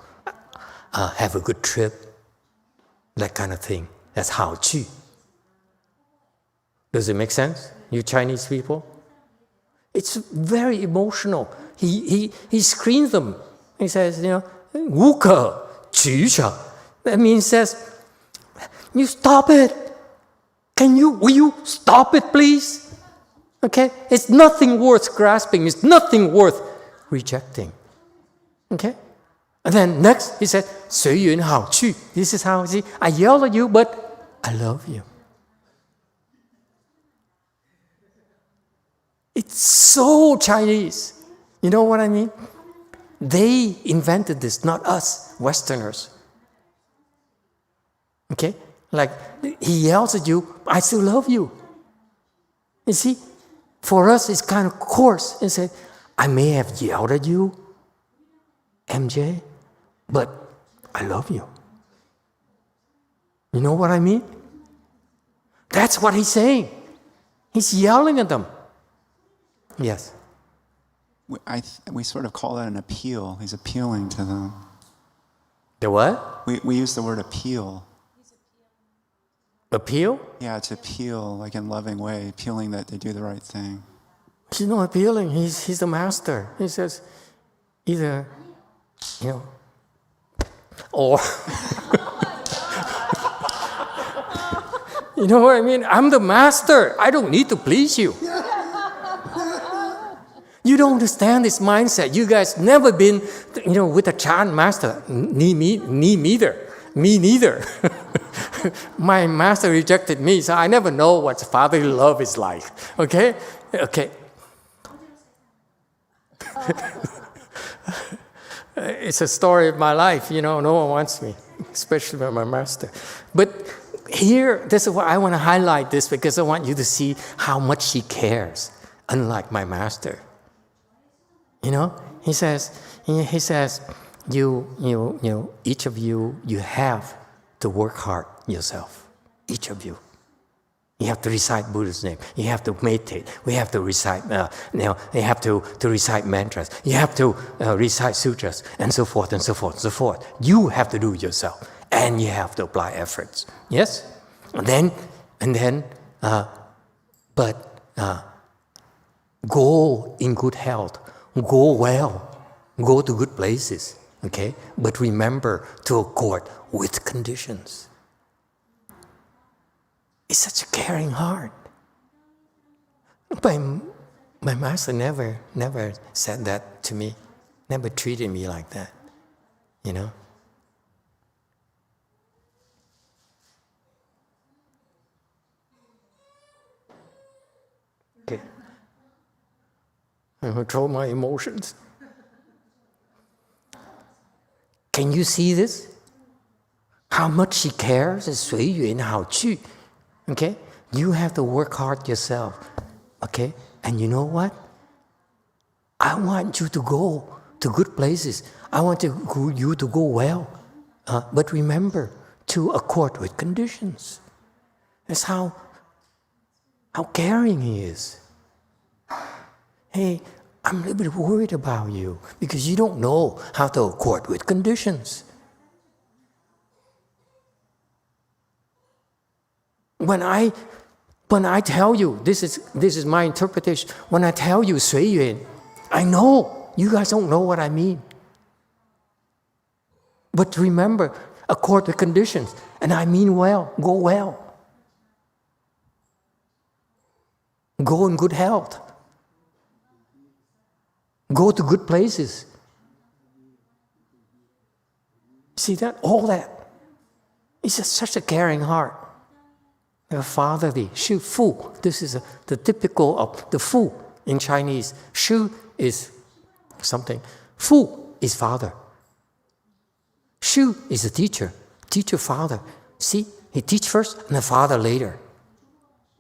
have a good trip, that kind of thing. That's hao qu. Does it make sense, you Chinese people? It's very emotional. He screens them. He says, wu ke qu sha. That means says, you stop it. Will you stop it, please? Okay? It's nothing worth grasping. It's nothing worth rejecting. Okay? And then next, he said, 随缘好去. This is how, see, I yell at you, but I love you. It's so Chinese. You know what I mean? They invented this, not us, Westerners. Okay? Like, he yells at you, I still love you. You see? For us, it's kind of coarse. And say, I may have yelled at you, MJ, but I love you. You know what I mean? That's what he's saying. He's yelling at them. Yes. We sort of call that an appeal. He's appealing to them. The what? We use the word appeal. Appeal? Yeah, to appeal, like in a loving way, appealing that they do the right thing. He's not appealing. He's the master. He says, either, or... You know what I mean? I'm the master. I don't need to please you. You don't understand this mindset. You guys never been, with a Tran master. Me neither. Me neither. My master rejected me, so I never know what fatherly love is like. Okay? Okay. It's a story of my life. No one wants me, especially my master. But here, this is why I want to highlight this, because I want you to see how much he cares, unlike my master. He says, each of you have to work hard yourself. Each of you. You have to recite Buddha's name. You have to meditate. We have to recite, you have to recite mantras. You have to recite sutras, and so forth, and so forth, and so forth. You have to do it yourself, and you have to apply efforts. Yes? And then, go in good health. Go well. Go to good places. Okay? But remember to accord with conditions. It's such a caring heart. My master never said that to me. Never treated me like that. Okay. I control my emotions. Can you see this? How much he cares is 随缘好去. Okay? You have to work hard yourself. Okay? And you know what? I want you to go to good places. I want you to go well. But remember to accord with conditions. That's how caring he is. Hey, I'm a little bit worried about you because you don't know how to accord with conditions. When I tell you, this is my interpretation. When I tell you 随缘, I know you guys don't know what I mean. But remember, accord with conditions. And I mean well, go well. Go in good health. Go to good places. See that? All that. It's just such a caring heart. Fatherly, 是父. This is the typical of the 父 in Chinese. 是 is something. 父 is father. 是 is a teacher. Teacher, father. See, he teach first and the father later.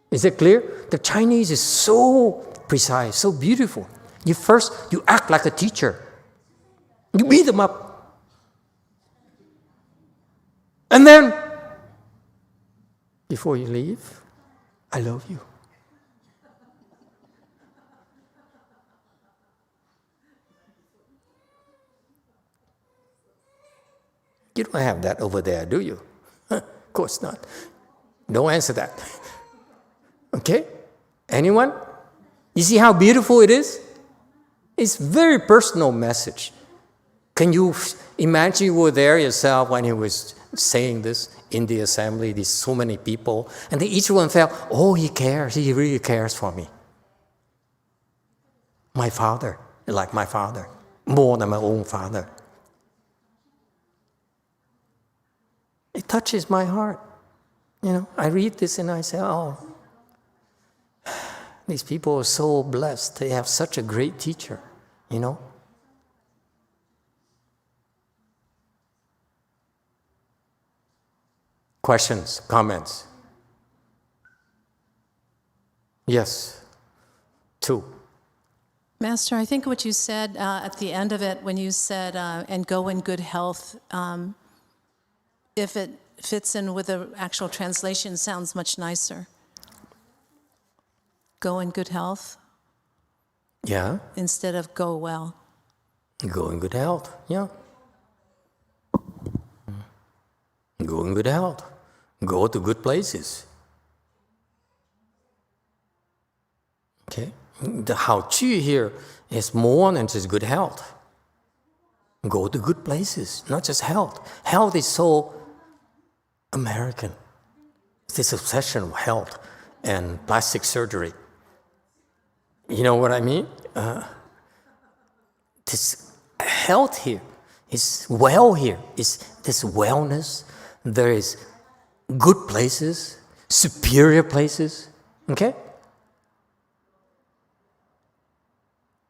Is it clear? The Chinese is so precise, so beautiful. You act like a teacher. You beat them up. And then, before you leave, I love you. You don't have that over there, do you? Of course not. Don't answer that. Okay? Anyone? You see how beautiful it is? It's a very personal message. Can you imagine you were there yourself when he was saying this in the assembly, there's so many people, and then each one felt, oh, he cares, he really cares for me. My father, like my father, more than my own father. It touches my heart. You know, I read this and I say, oh, these people are so blessed. They have such a great teacher, you know. Questions, comments? Yes, 2. Master, I think what you said at the end of it, when you said, and go in good health, if it fits in with the actual translation, sounds much nicer. Go in good health? Yeah. Instead of go well. Go in good health, yeah. Go in good health. Go to good places. Okay? The how chi here is more than just good health. Go to good places, not just health. Health is so American. This obsession with health and plastic surgery. You know what I mean? This health here is well here. Is this wellness. There is good places, superior places. Okay?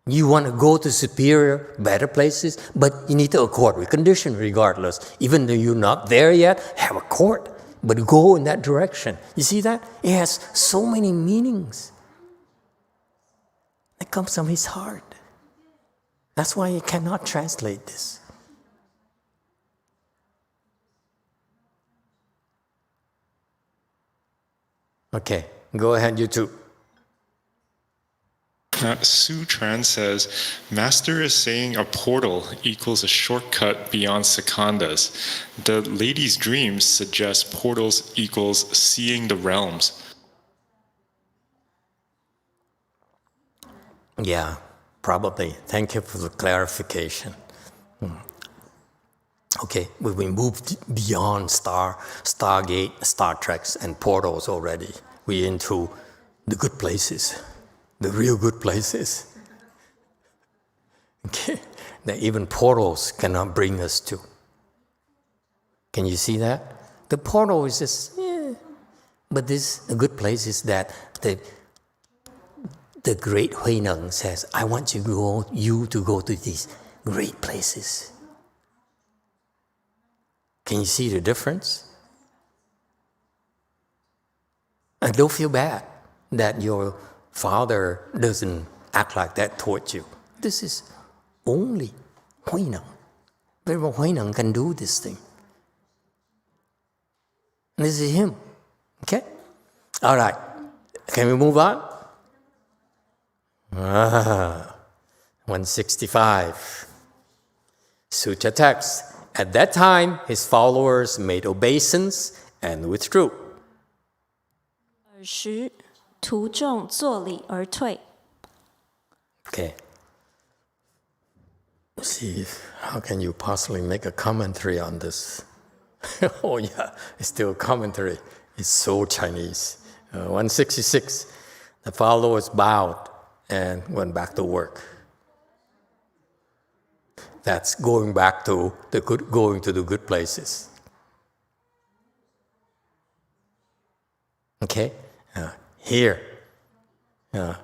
You want to go to superior, better places, but you need to accord with condition regardless. Even though you're not there yet, have a court, but go in that direction. You see that? It has so many meanings. It comes from his heart. That's why you cannot translate this. Okay, go ahead, you two. Tran says, Master is saying a portal equals a shortcut beyond skandhas. The lady's dreams suggest portals equals seeing the realms. Yeah, probably. Thank you for the clarification. Okay, we moved beyond Stargate, Star Treks, and portals already. We're into the good places. The real good places. Okay, that even portals cannot bring us to. Can you see that? The portal is just, but the good place is that the great Hui Neng says, I want you to go to these great places. Can you see the difference? And don't feel bad that your father doesn't act like that towards you. This is only Hui Neng. Very well, Hui Neng can do this thing. This is him. Okay? All right. Can we move on? 165. Sutra text. At that time, his followers made obeisance and withdrew. 尔时徒众作礼而退。 Okay. See, how can you possibly make a commentary on this? Oh yeah, it's still a commentary. It's so Chinese. 166. The followers bowed and went back to work. That's going back to going to the good places. Okay? Here, a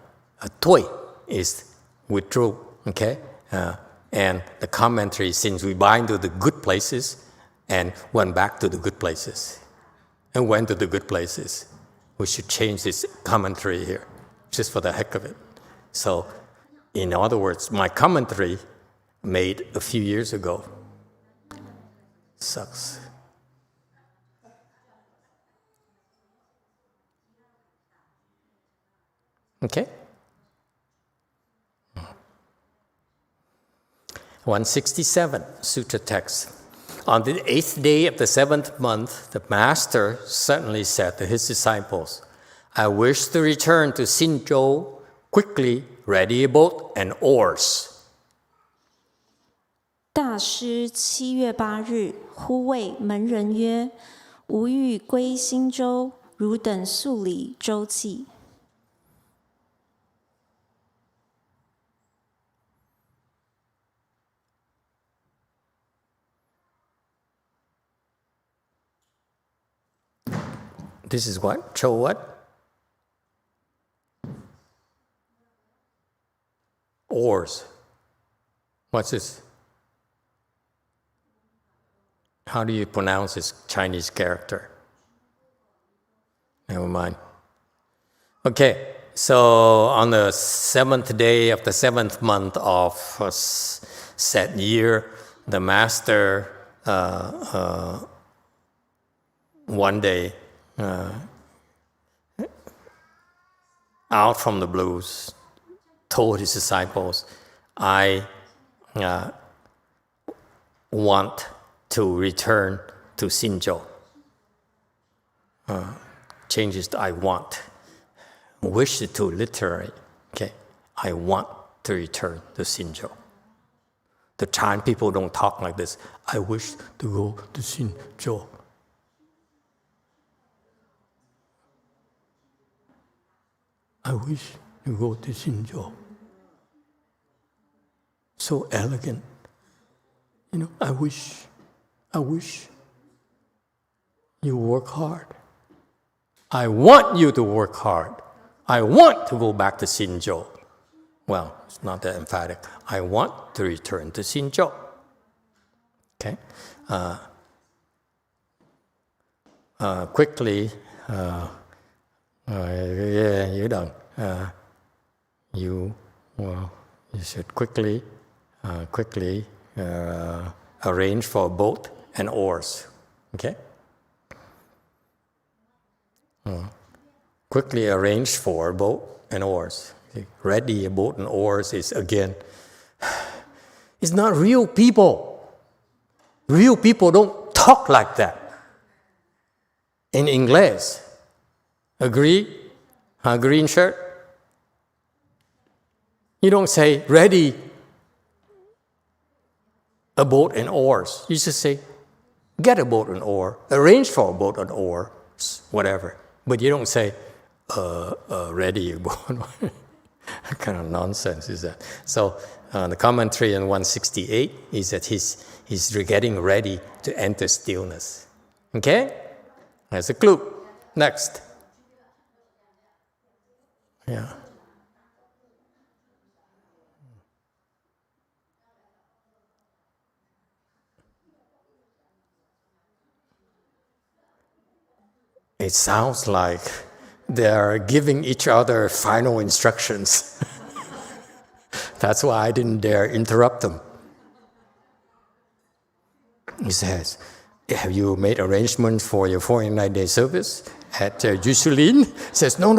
toy is withdrew. Okay? And the commentary, since we bind to the good places and went back to the good places and went to the good places, we should change this commentary here, just for the heck of it. So, in other words, my commentary made a few years ago sucks. Okay? 167, Sutra text. On the 8th day of the 7th month, the master suddenly said to his disciples, I wish to return to Xinzhou. Quickly ready a boat and oars. 大师7月8日呼谓门人曰：“吾欲归新州，汝等速理周记。” This is what? Show what? Oars. What's this? How do you pronounce this Chinese character? Never mind. Okay, so on the 7th day of the 7th month of said year, the master one day out from the blues told his disciples, I want to return to Xinzhou. Changes to I want. Wish to literary. Okay, I want to return to Xinzhou. The Tran people don't talk like this. I wish to go to Xinzhou. I wish to go to Xinzhou. So elegant. You know, I wish you work hard. I want you to work hard. I want to go back to Xinzhou. Well, it's not that emphatic. I want to return to Xinzhou. Okay? Quickly, you're done. You should quickly arrange for a boat and oars. Okay? Quickly arrange for a boat and oars. Ready a boat and oars is again, it's not real people. Real people don't talk like that. In English, agree? Green shirt? You don't say ready a boat and oars. You just say get a boat and oar, arrange for a boat and oars, whatever. But you don't say ready a boat. What kind of nonsense is that? So the commentary on 168 is that he's getting ready to enter stillness. Okay? That's a clue. Next. Yeah. It sounds like they're giving each other final instructions. That's why I didn't dare interrupt them. He says, have you made arrangements for your 49-day service at Yusulin? He says, no.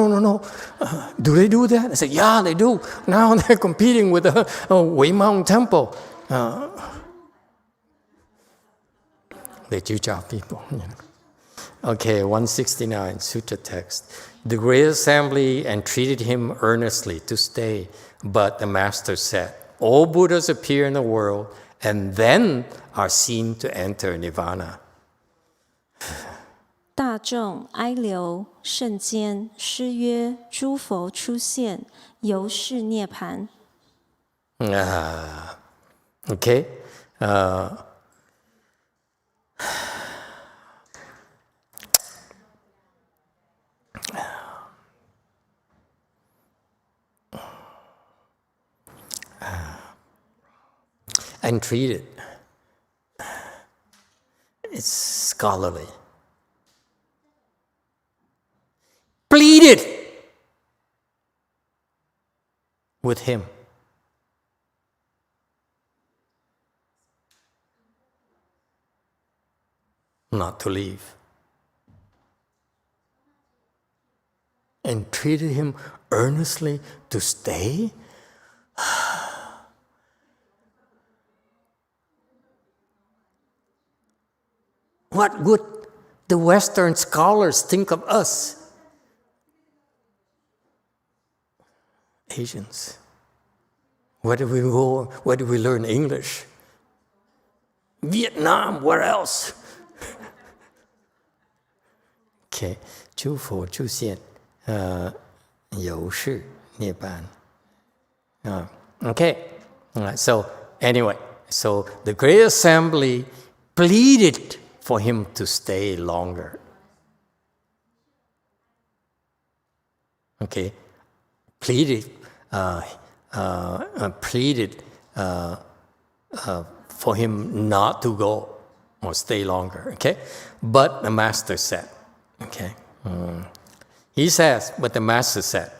Do they do that? I said, yeah, they do. Now they're competing with the Weimang Temple. They teach our people. You know. Okay, 169, Sutra text. The great assembly entreated him earnestly to stay, but the master said, all Buddhas appear in the world and then are seen to enter nirvana. 大众哀留圣间，诗曰：诸佛出现，由是涅槃。Okay. Entreated. It's scholarly. Pleaded with him. Not to leave. Entreated him earnestly to stay. What would the Western scholars think of us? Asians. Where do we go? Where do we learn English? Vietnam, where else? Okay, 诸佛出现有事涅槃 Okay, so anyway, so the Great Assembly pleaded for him to stay longer. Okay, pleaded for him not to go or stay longer. Okay, but the master said, okay, he says, but the master said,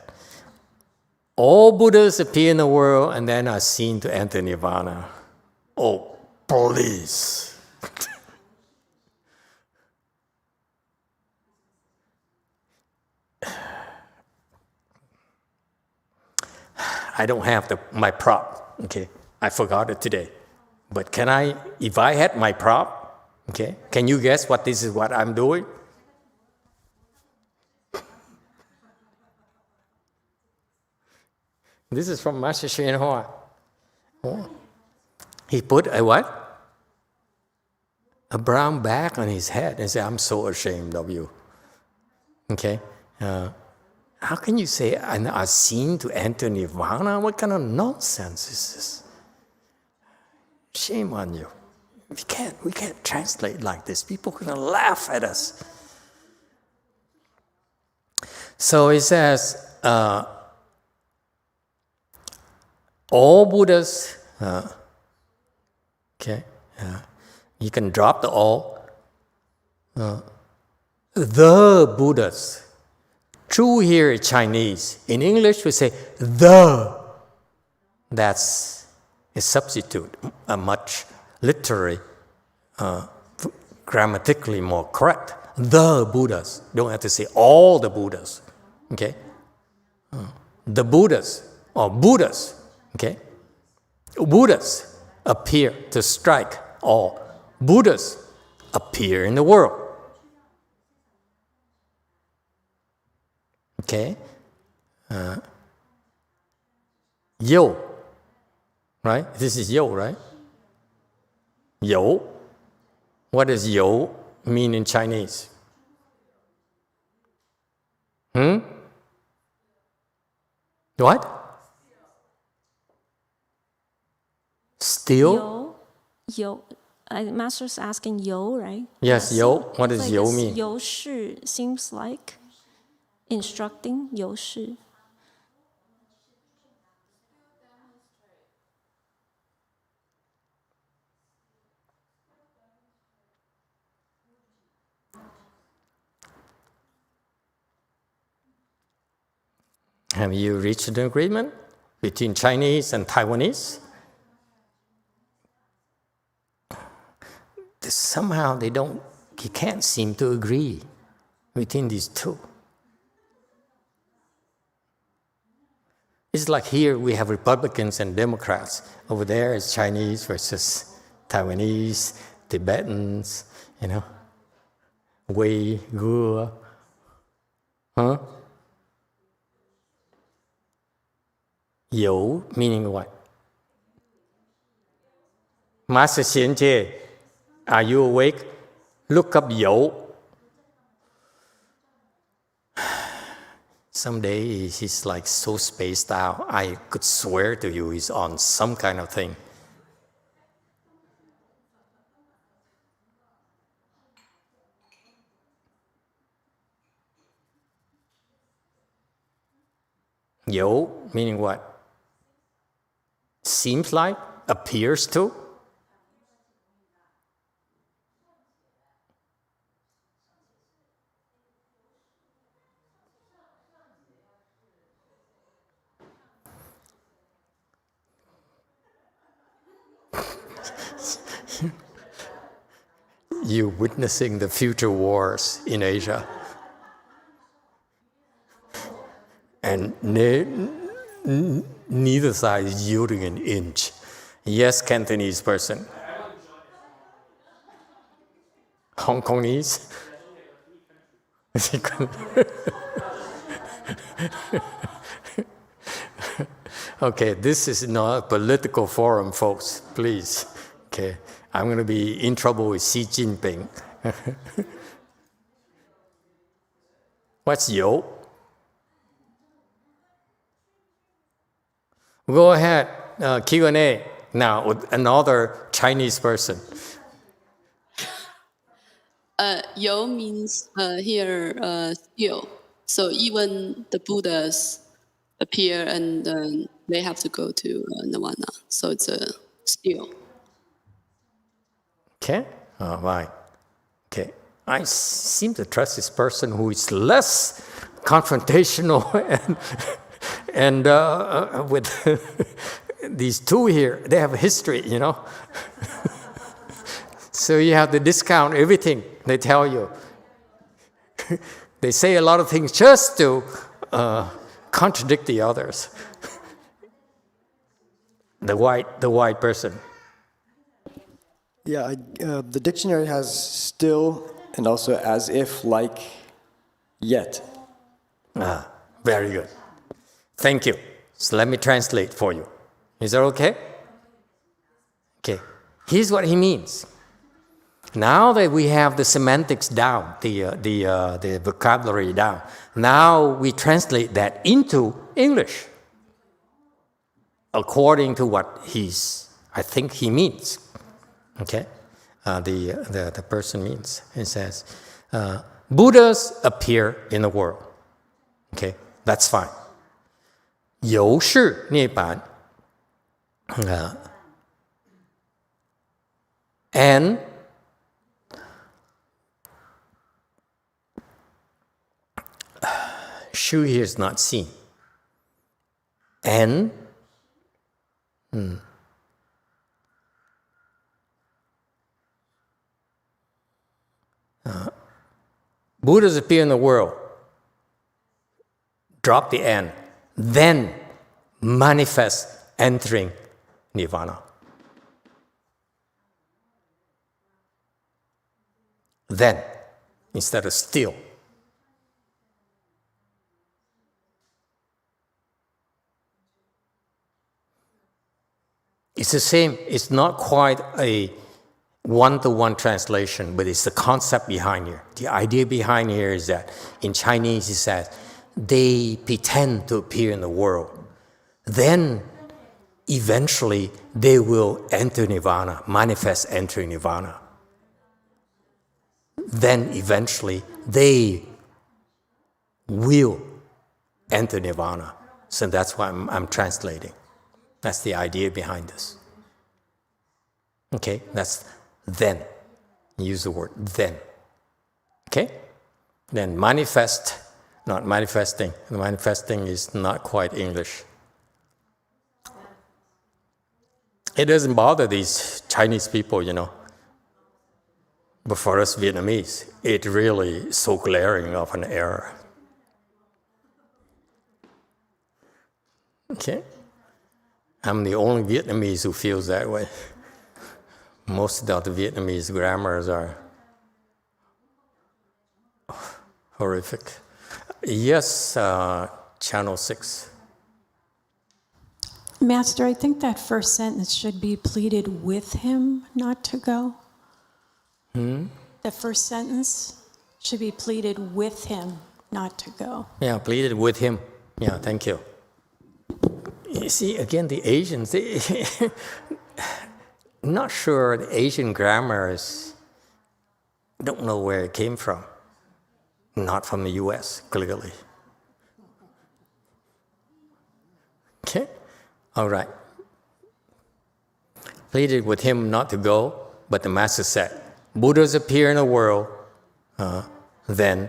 all Buddhas appear in the world and then are seen to enter nirvana. Oh, please. I don't have my prop, okay? I forgot it today. But can I, if I had my prop, okay, can you guess what this is what I'm doing? This is from Master YongHua. Oh. He put a what? A brown bag on his head and said, I'm so ashamed of you. Okay? How can you say, and are seen to enter nirvana? What kind of nonsense is this? Shame on you. We can't translate like this. People are going to laugh at us. So he says, all Buddhas, okay, you can drop the all. The Buddhas. True here is Chinese. In English, we say the. That's a substitute, a much literary, grammatically more correct. The Buddhas. Don't have to say all the Buddhas. Okay? The Buddhas, or Buddhas. Okay? Buddhas appear to strike all. Buddhas appear in the world. Okay? Yo. Right? This is yo, right? Yo. What does yo mean in Chinese? What? Still? Yo. Master's asking yo, right? Yes, yo. What does like yo mean? Yo shi seems like instructing yo shi. Have you reached an agreement between Chinese and Taiwanese? Somehow you can't seem to agree between these two. It's like here we have Republicans and Democrats. Over there it's Chinese versus Taiwanese, Tibetans, Uyghur. Huh? Yo, meaning what? Master Xianjie, are you awake? Look up yo. Someday he's like so spaced out, I could swear to you he's on some kind of thing. Yo, meaning what? Seems like, appears to. You witnessing the future wars in Asia. And neither side is yielding an inch. Yes, Cantonese person. Hong Kongese. Okay, this is not a political forum, folks, please. Okay, I'm going to be in trouble with Xi Jinping. What's yo? Go ahead, Q&A now with another Chinese person. Yo means here still. So even the Buddhas appear and they have to go to nirvana. So it's still. Okay, all right. Okay, I seem to trust this person who is less confrontational and with these two here, they have a history, you know. So you have to discount everything they tell you. They say a lot of things just to contradict the others. The white person. Yeah, the dictionary has still and also as if, like, yet. Very good. Thank you. So let me translate for you. Is that okay? Okay. Here's what he means. Now that we have the semantics down, the vocabulary down, now we translate that into English according to what I think he means. Okay, the person means. It says, Buddhas appear in the world. Okay, that's fine. 由是涅槃 and Shu here is not seen. And Buddhas appear in the world. Drop the N. Then manifest entering nirvana. Then, instead of still. It's the same, it's not quite a one-to-one translation, but it's the concept behind here. The idea behind here is that in Chinese it says, they pretend to appear in the world. Then, eventually, they will enter nirvana, manifest entering nirvana. Then, eventually, they will enter nirvana. So that's why I'm translating. That's the idea behind this. Okay, that's then. Use the word then. Okay? Then manifest, not manifesting. Manifesting is not quite English. It doesn't bother these Chinese people, you know. But for us Vietnamese, it really is so glaring of an error. Okay? I'm the only Vietnamese who feels that way. Most of the Vietnamese grammars are horrific. Yes, Channel 6. Master, I think that first sentence should be pleaded with him not to go. The first sentence should be pleaded with him not to go. Yeah, pleaded with him. Yeah, thank you. You see, again, the Asians, I'm not sure the Asian grammars don't know where it came from. Not from the US, clearly. Okay, all right. Pleaded with him not to go, but the master said, Buddhas appear in the world, then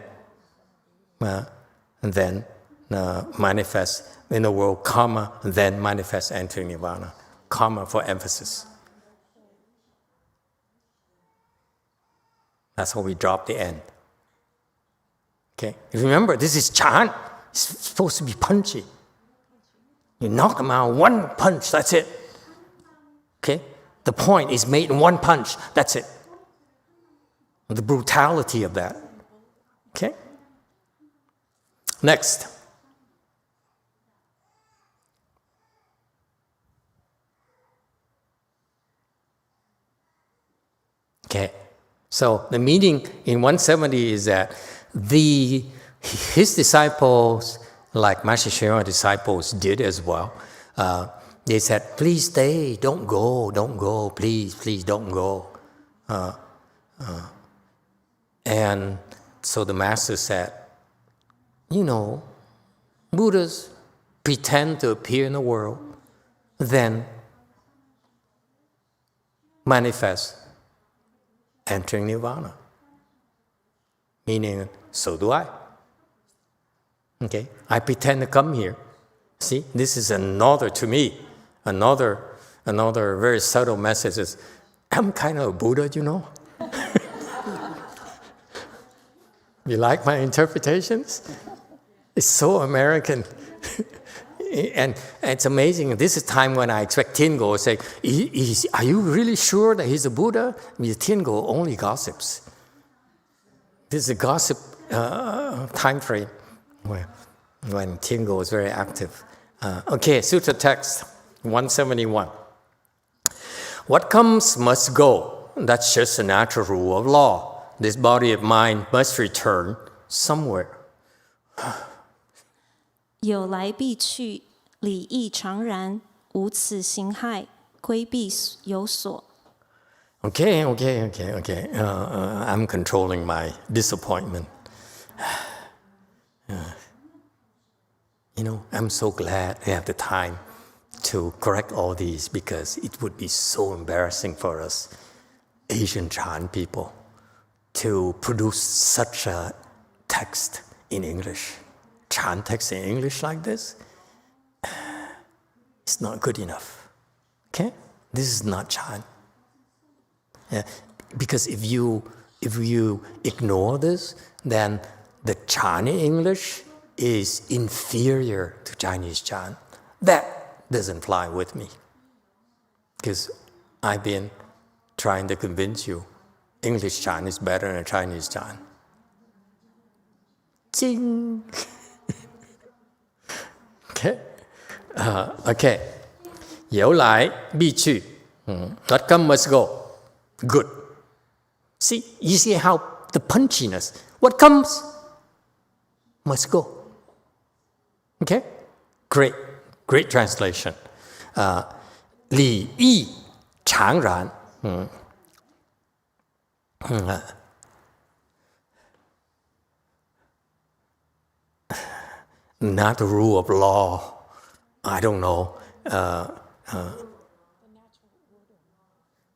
manifest in the world, karma, then manifest entering nirvana. Karma for emphasis. That's how we drop the N. Okay, remember, this is chant. It's supposed to be punchy. You knock them out, one punch, that's it. Okay, the point is made in one punch, that's it. the brutality of that. Okay? Next. Okay, so the meaning in 170 is that his disciples, like Master Hsien Yun's disciples did as well, they said, please stay, don't go, please don't go. And so the Master said, Buddhas pretend to appear in the world, then manifest entering nirvana. Meaning, so do I. Okay, I pretend to come here. See, this is another very subtle message is, I'm kind of a Buddha, You like my interpretations? It's so American. And it's amazing. This is time when I expect Tiango to say, are you really sure that he's a Buddha? Tiango only gossips. This is a gossip time frame when Tiango is very active. Okay, Sutra text 171. What comes must go. That's just a natural rule of law. This body of mine must return somewhere. 有来必去，理亦常然，无此形骸，归必有所。 Okay. I'm controlling my disappointment. I'm so glad I have the time to correct all these because it would be so embarrassing for us Asian Chan people to produce such a text in English. Chan text in English like this, it's not good enough. Okay? This is not Chan. Yeah, because if you ignore this, then the Chan in English is inferior to Chinese Chan. That doesn't fly with me. Because I've been trying to convince you English Chan is better than Chinese Chan. Ching! Okay. 有来必去. What comes must go. Good. See, you see how the punchiness. What comes must go. Okay? Great translation. 理亦常然. Not the rule of law. I don't know.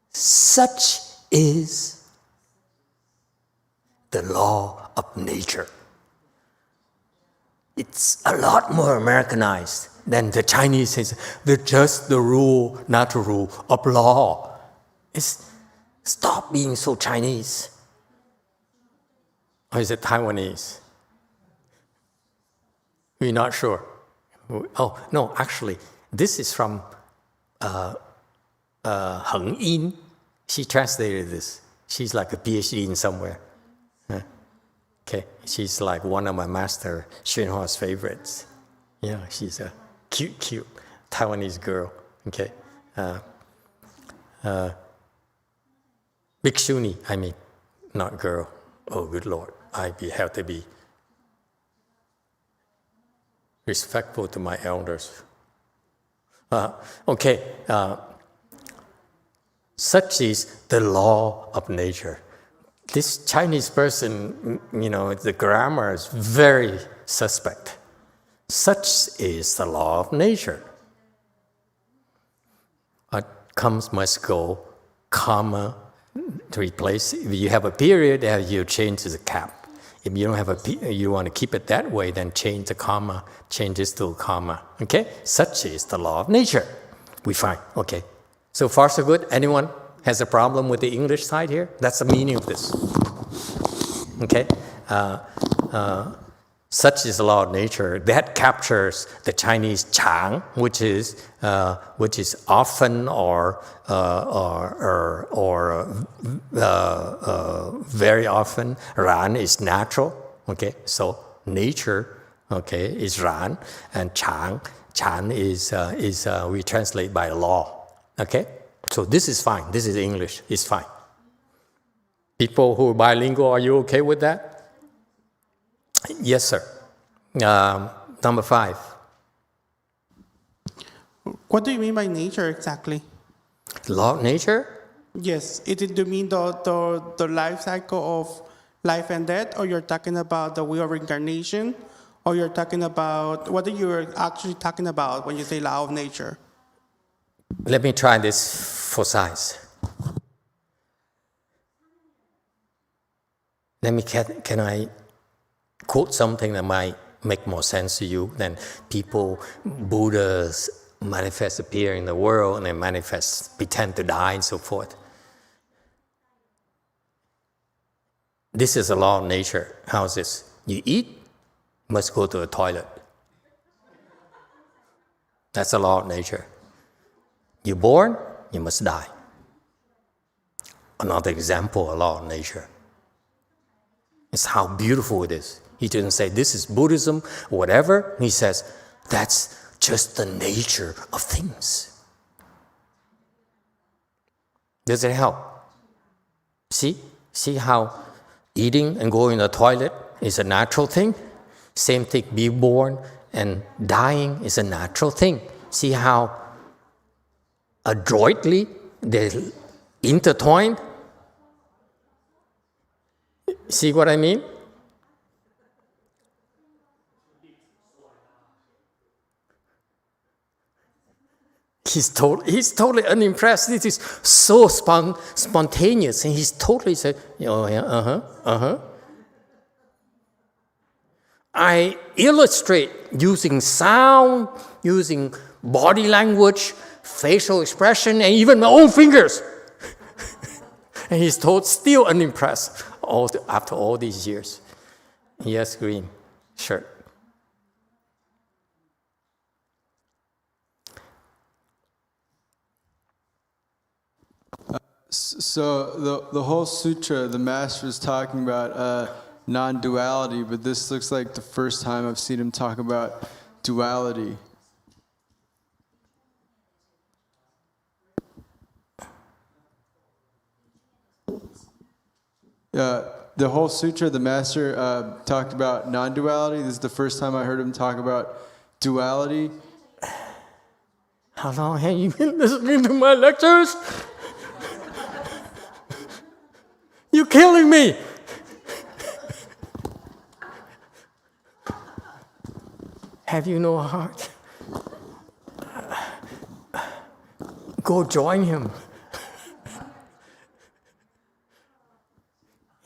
Such is the law of nature. It's a lot more Americanized than the Chinese says. They're just the rule, not the rule of law. Stop being so Chinese. Or is it Taiwanese? We're not sure. Oh, no, actually, this is from Heng Yin. She translated this. She's like a PhD in somewhere. Okay, she's like one of my master XuanHua's favorites. Yeah, she's a cute Taiwanese girl. Okay, Bhikshuni, I mean, not girl. Oh, good Lord, I have to be respectful to my elders. Such is the law of nature. This Chinese person, the grammar is very suspect. Such is the law of nature. What comes must go, comma, to replace. If you have a period, you change the cap. If you don't have you want to keep it that way, then change the comma, change this to a comma. Okay? Such is the law of nature. We find. Okay. So far, so good. Anyone has a problem with the English side here? That's the meaning of this. Okay? Such is the law of nature. That captures the Chinese chang, which is often or very often. Ran is natural. Okay, so nature, okay, is ran, and chang is we translate by law. Okay, so this is fine. This is English. It's fine. People who are bilingual, are you okay with that? Yes, sir. Number 5. What do you mean by nature exactly? Law of nature? Yes. Do you mean the life cycle of life and death, or you're talking about the wheel of reincarnation, or you're talking about, what are you actually talking about when you say law of nature? Let me try this for size. Can I quote something that might make more sense to you than Buddhas manifest appear in the world and they manifest, pretend to die and so forth. This is a law of nature. How is this? You eat, must go to the toilet. That's a law of nature. You're born, you must die. Another example of law of nature. It's how beautiful it is. He didn't say this is Buddhism or whatever. He says that's just the nature of things. Does it help? See how eating and going to the toilet is a natural thing? Same thing, being born and dying is a natural thing. See how adroitly they're intertwined? See what I mean? He's totally unimpressed. This is so spontaneous, and he's totally said, "Oh yeah, I illustrate using sound, using body language, facial expression, and even my own fingers." And he's still unimpressed after all these years. Yes, green shirt. So the whole sutra, the master is talking about non-duality, but this looks like the first time I've seen him talk about duality. The whole sutra, the master talked about non-duality. This is the first time I heard him talk about duality. How long have you been listening to my lectures? You're killing me. Have you no heart? Go join him.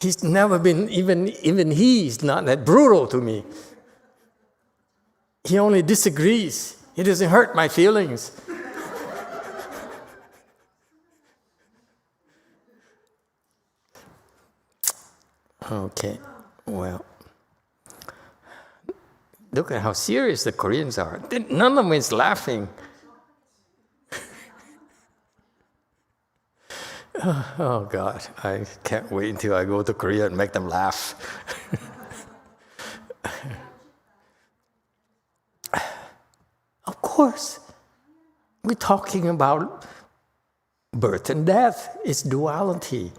He's never been, even he's not that brutal to me. He only disagrees. He doesn't hurt my feelings. Okay, well, look at how serious the Koreans are. None of them is laughing. Oh God, I can't wait until I go to Korea and make them laugh. Of course, we're talking about birth and death. It's duality.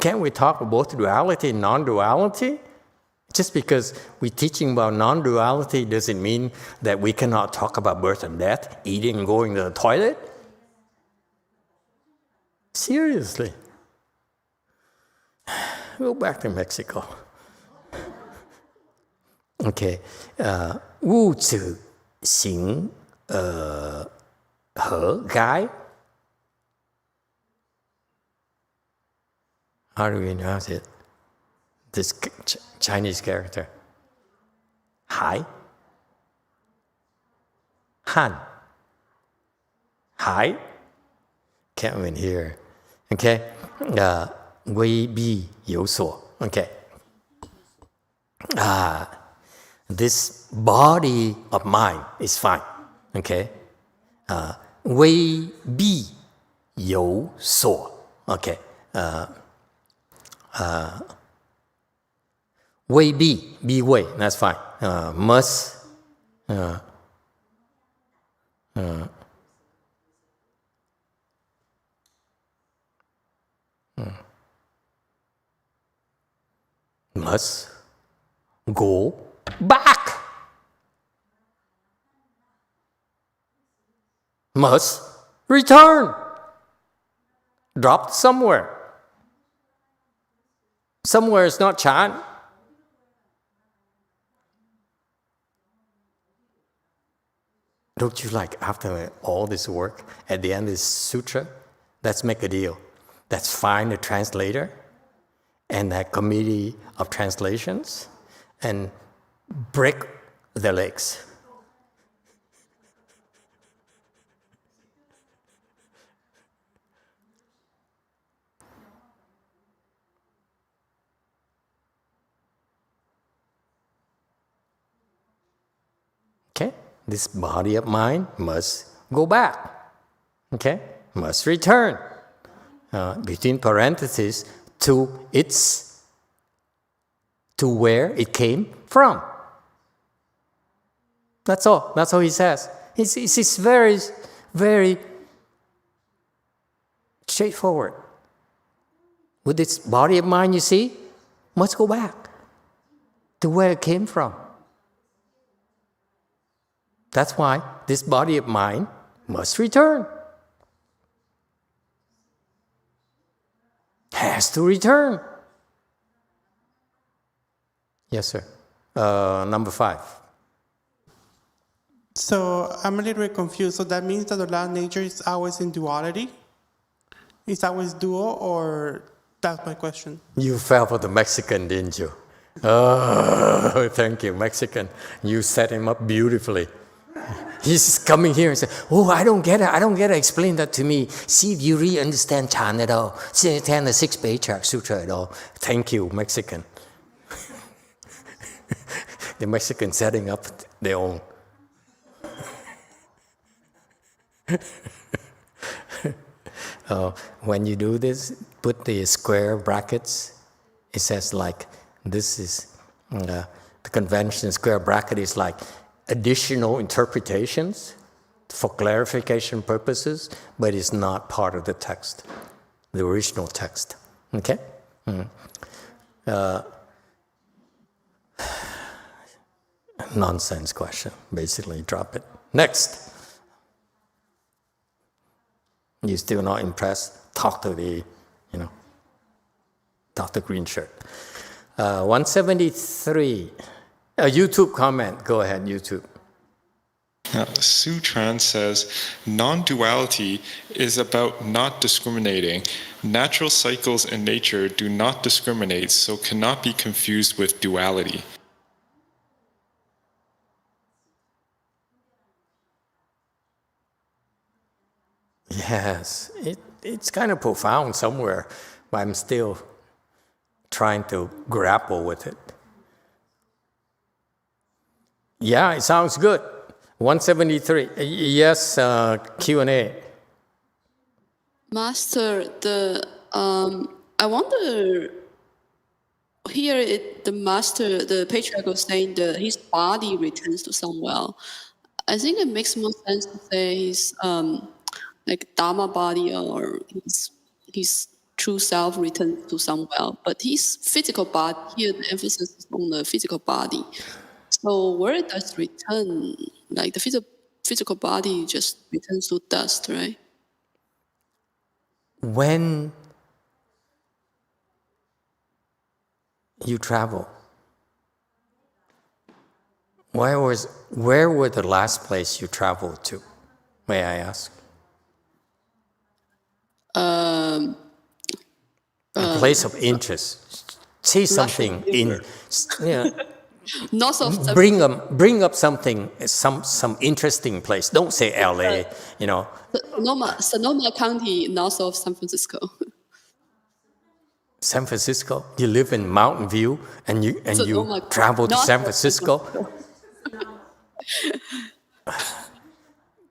Can't we talk about duality and non-duality? Just because we're teaching about non-duality doesn't mean that we cannot talk about birth and death, eating and going to the toilet. Seriously. Go back to Mexico. Okay. 物质行和该. How do we pronounce it? This Chinese character. Hai. Han. Hai. Can't even hear. Okay. 威逼有所. Okay. this body of mine is fine. Okay? 威必有所 Okay. 威必 be 位 that's fine. Must must go back. Must return. Dropped somewhere. Somewhere is not Chan. Don't you like, after all this work, at the end of this sutra, let's make a deal. Let's find a translator and that committee of translations and break their legs. Okay? This body of mine must go back. Okay? Must return. Between parentheses, to where it came from. That's all. That's all he says. It's very, very straightforward. With this body of mine, you see, must go back to where it came from. That's why this body of mine must return. Has to return. Yes, sir. Number 5. So I'm a little bit confused. So that means that the law of nature is always in duality? It's always dual, or that's my question? You fell for the Mexican, didn't you? Oh, thank you, Mexican. You set him up beautifully. He's coming here and saying, oh, I don't get it. I don't get it. Explain that to me. See if you really understand Chan at all. See, understand the 6 Patriarch Sutra at all. Thank you, Mexican. The Mexican setting up their own. When you do this, put the square brackets. It says like, this is, the convention square bracket is like, additional interpretations for clarification purposes, but it's not part of the text, the original text. Okay? Nonsense question. Basically, drop it. Next. You still not impressed? Talk to the, talk to green shirt. 173. A YouTube comment. Go ahead, YouTube. Tran says, non-duality is about not discriminating. Natural cycles in nature do not discriminate, so cannot be confused with duality. Yes, it's kind of profound somewhere, but I'm still trying to grapple with it. Yeah, it sounds good. 173. Yes, Q&A. Master, I wonder, here the master, the patriarch was saying that his body returns to somewhere. I think it makes more sense to say his like Dharma body or his true self returns to somewhere. But his physical body, here the emphasis is on the physical body. So where does return, like the physical body just returns to dust, right? When you travel, where were the last place you traveled to? May I ask? A place of interest. Say something in. North of bring up something, some interesting place. Don't say LA, Sonoma County, north of San Francisco. San Francisco? You live in Mountain View and you travel to San Francisco?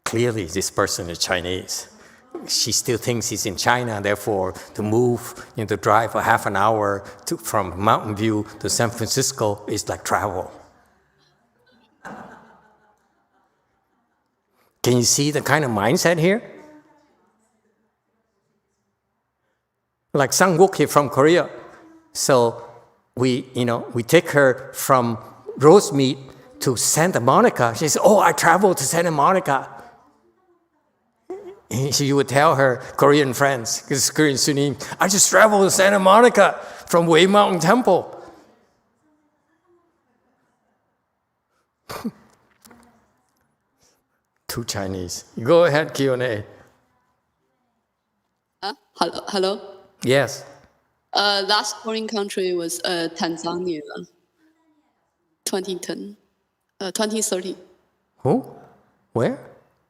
Clearly, this person is Chinese. She still thinks he's in China, therefore, to move, to drive for half an hour from Mountain View to San Francisco is like travel. Can you see the kind of mindset here? Like Sang-wook here from Korea. So we take her from Rosemead to Santa Monica. She says, oh, I traveled to Santa Monica. She would tell her Korean friends, because Korean Sunni, I just traveled to Santa Monica from Wei Mountain Temple. Two Chinese. Go ahead, Q&A. Hello? Yes. Last foreign country was Tanzania, 2010, 2030. Who? Where?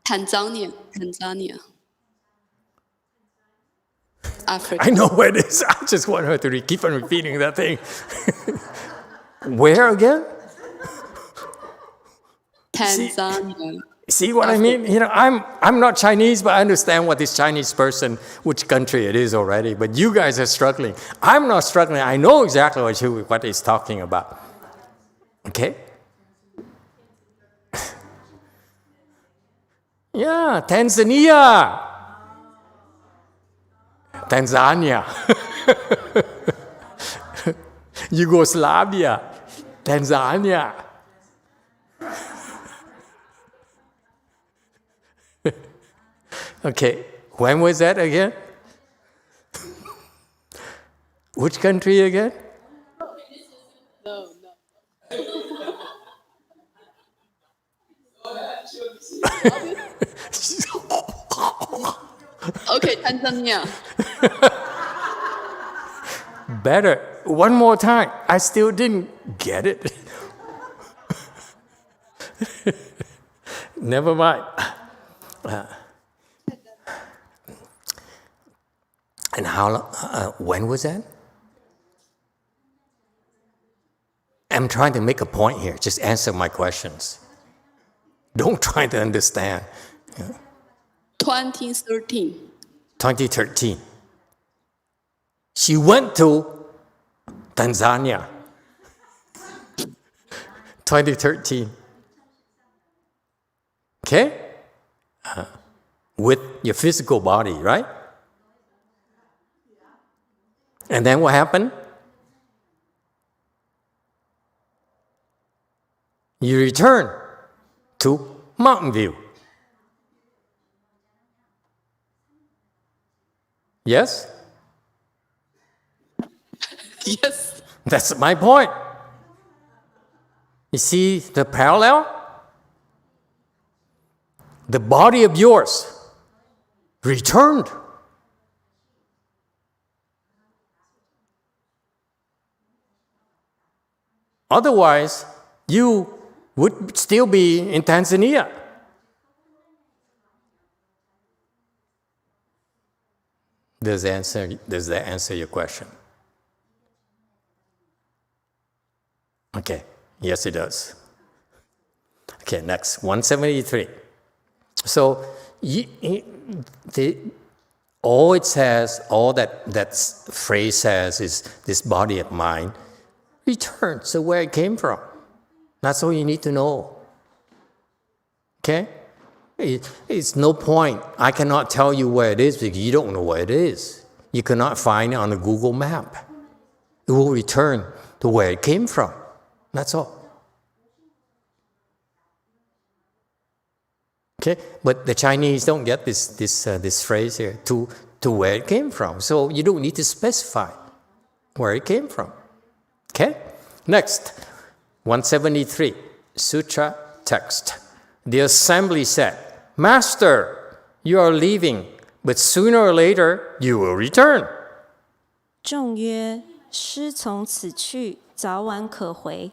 Tanzania. Africa. I know where it is. I just want her to keep on repeating that thing. Where again? Tanzania. See what I mean? I'm not Chinese, but I understand what this Chinese person, which country it is already. But you guys are struggling. I'm not struggling. I know exactly what he's talking about. Okay? Yeah, Tanzania. Yugoslavia. Tanzania. Okay, when was that again? Which country again? No. Okay, Tanzania. Better. One more time. I still didn't get it. Never mind. And how long, when was that? I'm trying to make a point here. Just answer my questions. Don't try to understand. 2013. 2013. She went to Tanzania. 2013. Okay? With your physical body, right? And then what happened? You return to Mountain View. Yes? Yes. That's my point. You see the parallel? The body of yours returned. Otherwise, you would still be in Tanzania. Does that answer your question? Okay, yes it does. Okay, next, 173. So, all it says, all that phrase says is this body of mine returns to where it came from. That's all you need to know. Okay? It's no point. I cannot tell you where it is because you don't know where it is. You cannot find it on a Google map. It will return to where it came from. That's all. Okay? But the Chinese don't get this phrase here, to where it came from. So you don't need to specify where it came from. Okay? Next, 173, Sutra text. The assembly said, Master, you are leaving, but sooner or later you will return. 众曰：师从此去，早晚可回。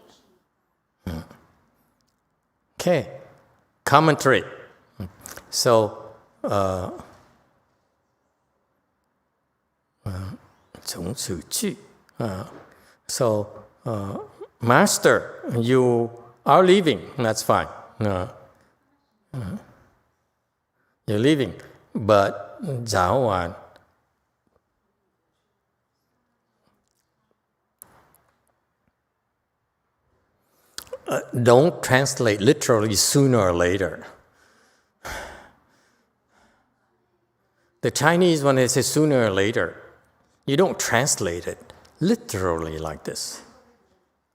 Okay, commentary. So, 种子句. So, Master, you are leaving. That's fine. You're leaving. But, 早晚, don't translate literally sooner or later. The Chinese, when they say sooner or later, you don't translate it literally like this.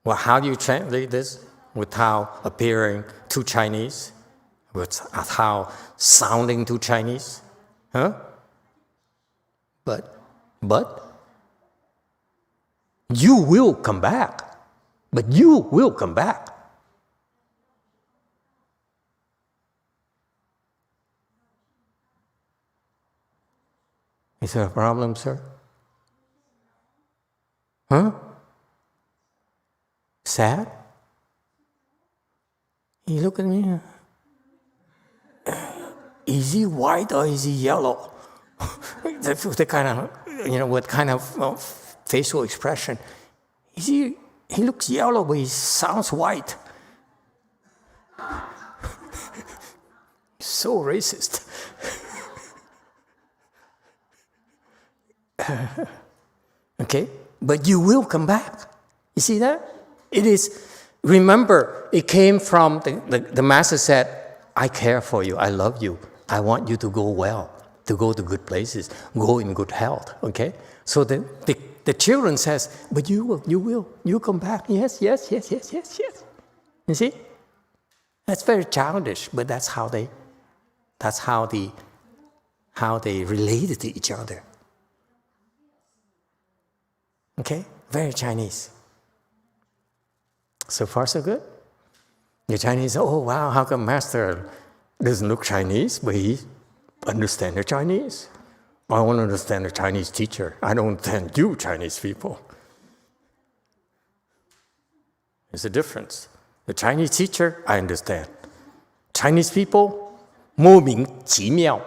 Well, how do you translate this? Without appearing too Chinese? Without sounding too Chinese? Huh? But, you will come back. But you will come back. Is there a problem, sir? Huh? Sad? You look at me. Is he white or is he yellow? The kind of, what kind of facial expression? He looks yellow, but he sounds white. So racist. Okay? But you will come back. You see that? It is, remember, it came from, the Master said, I care for you, I love you, I want you to go well, to go to good places, go in good health, okay? So the children says, but you come back, yes. You see? That's very childish, but that's how they related to each other. Okay? Very Chinese. So far, so good. The Chinese, oh wow, how come Master doesn't look Chinese, but he understands the Chinese? I want to understand the Chinese teacher. I don't understand you Chinese people. There's a difference. The Chinese teacher, I understand. Chinese people, 莫名其妙.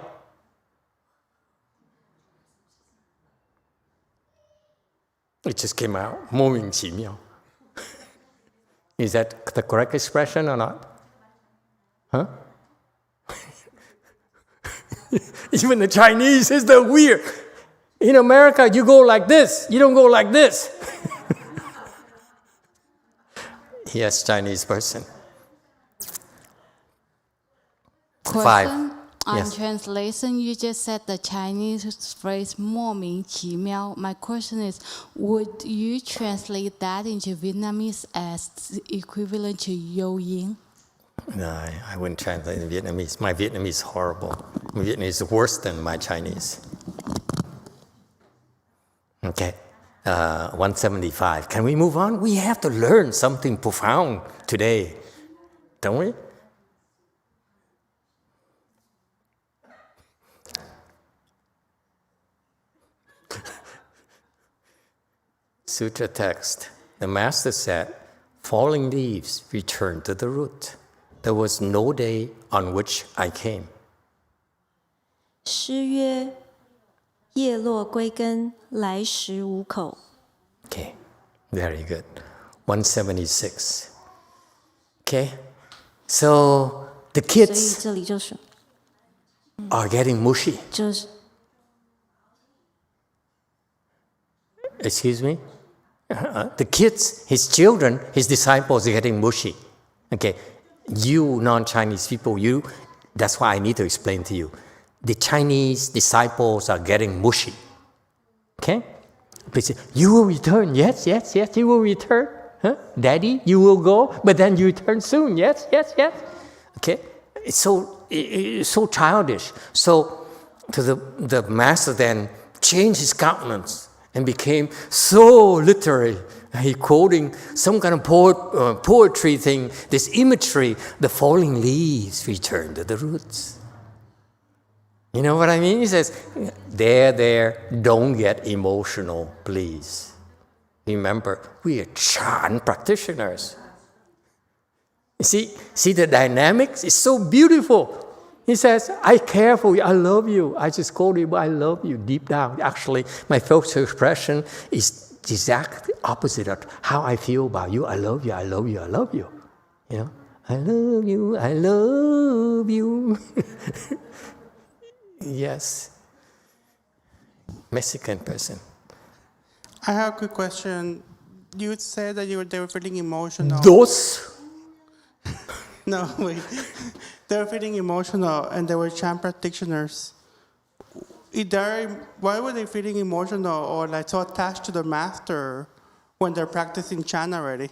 It just came out, 莫名其妙. Is that the correct expression or not? Huh? Even the Chinese is the weird. In America, you go like this. You don't go like this. Yes, Chinese person. Question. 5. On Yes. translation, you just said the Chinese phrase 莫名其妙. My question is, would you translate that into Vietnamese as equivalent to yo yin? No, I wouldn't translate in Vietnamese. My Vietnamese is horrible. My Vietnamese is worse than my Chinese. Okay, 175. Can we move on? We have to learn something profound today, don't we? Sutra text. The Master said, falling leaves return to the root. There was no day on which I came. 诗曰：叶落归根，来时无口。 Okay, very good. 176. Okay, so the 所以 kids 这里就是， are getting mushy. 就是。 Excuse me? The kids, his children, his disciples are getting mushy. Okay, you non-Chinese people, that's why I need to explain to you. The Chinese disciples are getting mushy. Okay? Please, you will return. Yes, you will return. Huh? Daddy, you will go, but then you return soon. Yes. Okay? It's so childish. So the Master then changed his countenance and became so literary. He quoting some kind of poetry thing, this imagery, the falling leaves return to the roots. You know what I mean? He says, there, don't get emotional, please. Remember, we are Chan practitioners. You see the dynamics is so beautiful. He says, I care for you, I love you. I just call you, I love you deep down. Actually, my facial expression is the exact opposite of how I feel about you. I love you, I love you, I love you. You know, I love you, I love you. Yes. Mexican person. I have a quick question. You said that they were feeling emotional. Those? No, wait. They were feeling emotional and they were Chan practitioners. Why were they feeling emotional or like so attached to the master when they're practicing Chan already?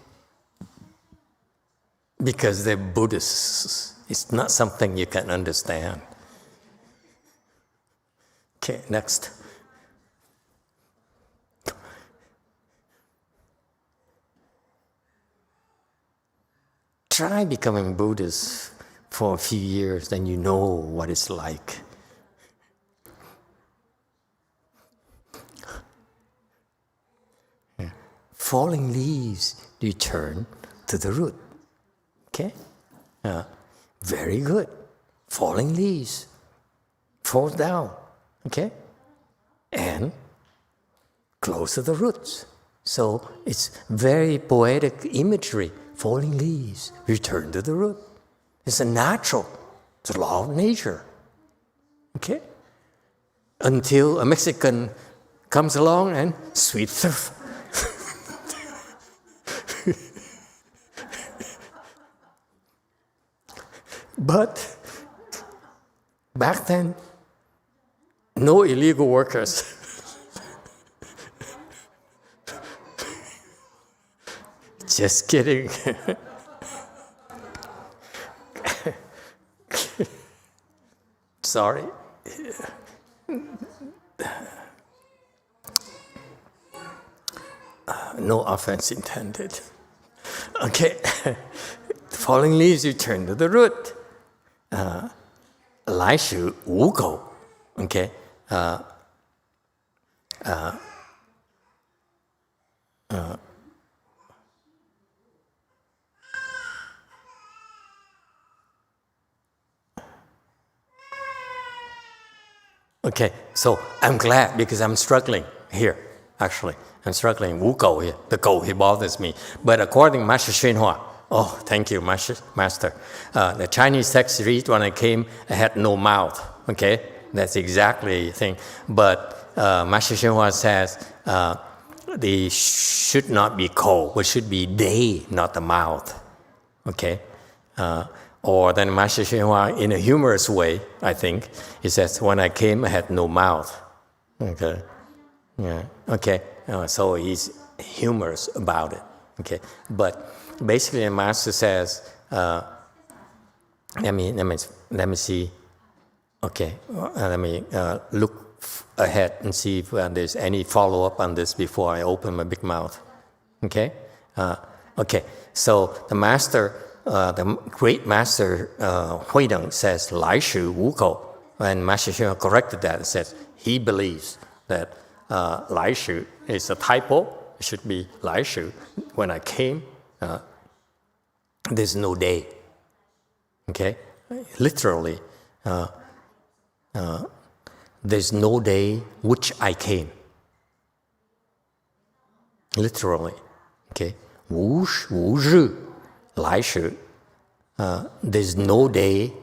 Because they're Buddhists. It's not something you can understand. Okay, next. Try becoming Buddhist for a few years, then you know what it's like. Yeah. Falling leaves return to the root. Okay? Very good. Falling leaves falls down. Okay? And close to the roots. So it's very poetic imagery. Falling leaves return to the root. It's a natural. It's a law of nature. Okay? Until a Mexican comes along and sweeps the But back then, no illegal workers. Just kidding. Sorry. No offense intended. Okay. Falling leaves return to the root. 来时无狗. Okay. Okay, so I'm glad because I'm struggling here, actually. I'm struggling. 无狗 here. The狗, he bothers me. But according to Master YongHua, oh, thank you, Master. The Chinese text read when I came, I had no mouth. Okay, that's exactly the thing. But Master YongHua says they should not be cold, but should be they, not the mouth. Okay. Or then Master YongHua, in a humorous way, I think, he says, when I came, I had no mouth. Okay. Yeah. Okay. So he's humorous about it. Okay. But basically, the Master says, let me see. Okay. Let me look ahead and see if there's any follow-up on this before I open my big mouth. Okay. Okay. So the Master. The great master Huideng says, 来时无狗. And Master Xue corrected that and says, he believes that 来时 is a typo. It should be 来时. When I came, there's no day. Okay? Literally, there's no day which I came. Literally. Okay? 无日. 来时, there's no day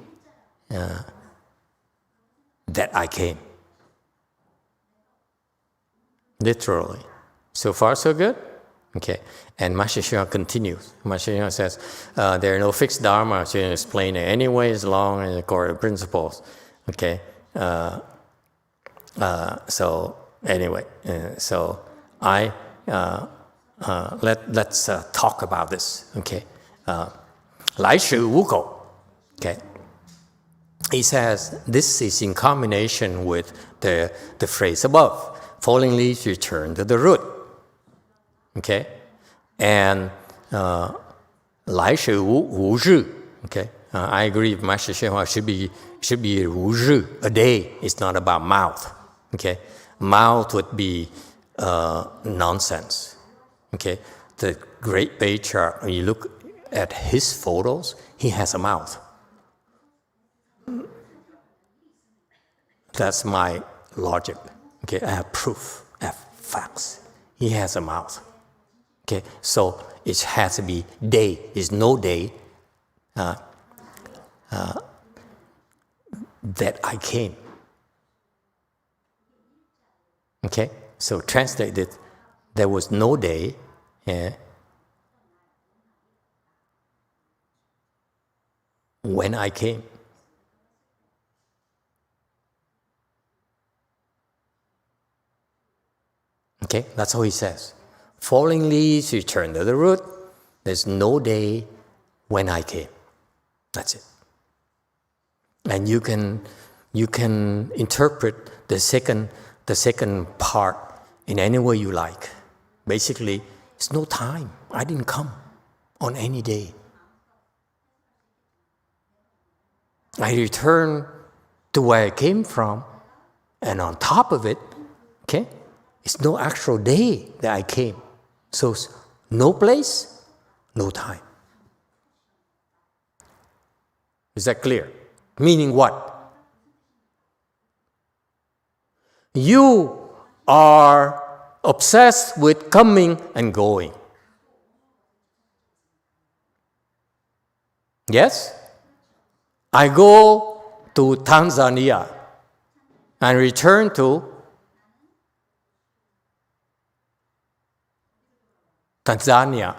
that I came. Literally. So far, so good? Okay. And Master Xue continues. Master Xue says, there are no fixed Dharma to explain it anyway as long as according to principles. Okay. So, anyway, so I, let's talk about this. Okay. 来时无狗. Okay. He says this is in combination with the phrase above. Falling leaves return to the root. Okay. And 来时无日. Okay. I agree with Master YongHua should be 无日, a day. It's not about mouth. Okay. Mouth would be nonsense. Okay. The great Patriarch, when you look at his photos, he has a mouth. That's my logic. Okay, I have proof, I have facts. He has a mouth. Okay, so it has to be day. There's no day that I came. Okay, so translated, there was no day when I came. Okay, that's how he says. Falling leaves return to the root. There's no day when I came. That's it. And you can interpret the second part in any way you like. Basically, it's no time. I didn't come on any day. I return to where I came from, and on top of it, okay, it's no actual day that I came. So no place, no time. Is that clear? Meaning what? You are obsessed with coming and going. Yes? I go to Tanzania and return to Tanzania.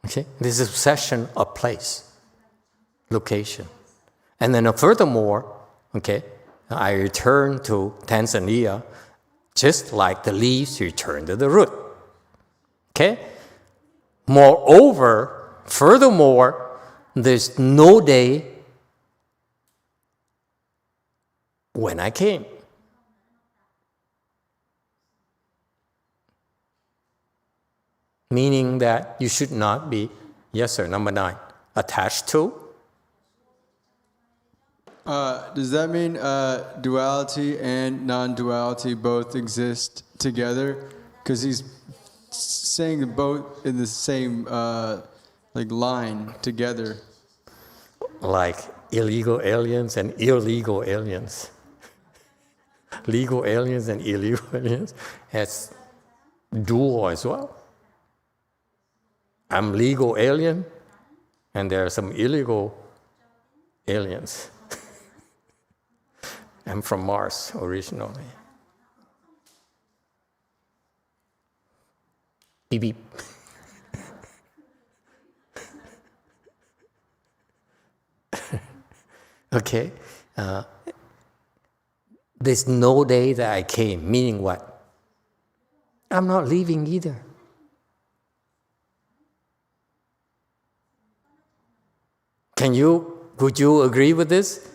Okay? This is obsession of place, location. And then furthermore, okay, I return to Tanzania just like the leaves return to the root. Okay? Moreover, furthermore, there's no day when I came. Meaning that you should not be, yes sir, number 9, attached to. Does that mean duality and non-duality both exist together? Because he's saying both in the same line together. Like illegal aliens and illegal aliens. Legal aliens and illegal aliens. It's dual as well. I'm legal alien, and there are some illegal aliens. I'm from Mars originally. Beep beep. Okay. There's no day that I came, meaning what? I'm not leaving either. Would you agree with this?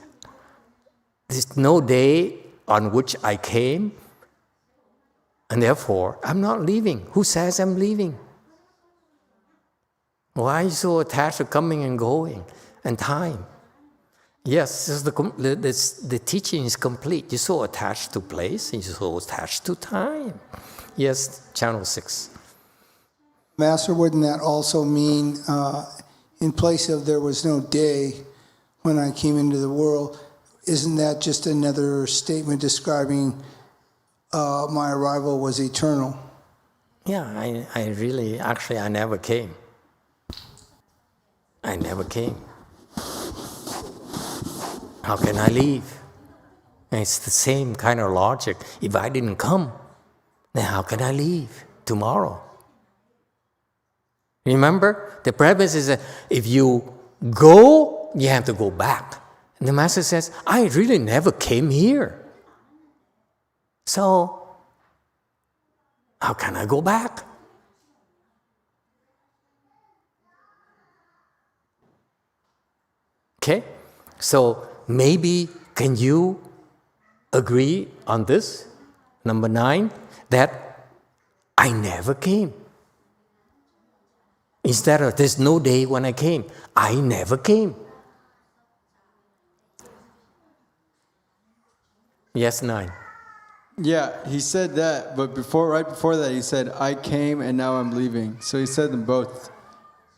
There's no day on which I came, and therefore I'm not leaving. Who says I'm leaving? Why are you so attached to coming and going and time? Yes, the teaching is complete. You're so attached to place, and you're so attached to time. Yes, channel 6. Master, wouldn't that also mean in place of there was no day when I came into the world, isn't that just another statement describing my arrival was eternal? Yeah, I never came. I never came. How can I leave? And it's the same kind of logic. If I didn't come, then how can I leave tomorrow? Remember, the premise is that if you go, you have to go back. And the Master says, I really never came here. So, how can I go back? Okay? So, maybe can you agree on this, number 9, that I never came? Instead of there's no day when I came, I never came. Yes, 9. Yeah, he said that, but right before that, he said, I came and now I'm leaving. So he said them both.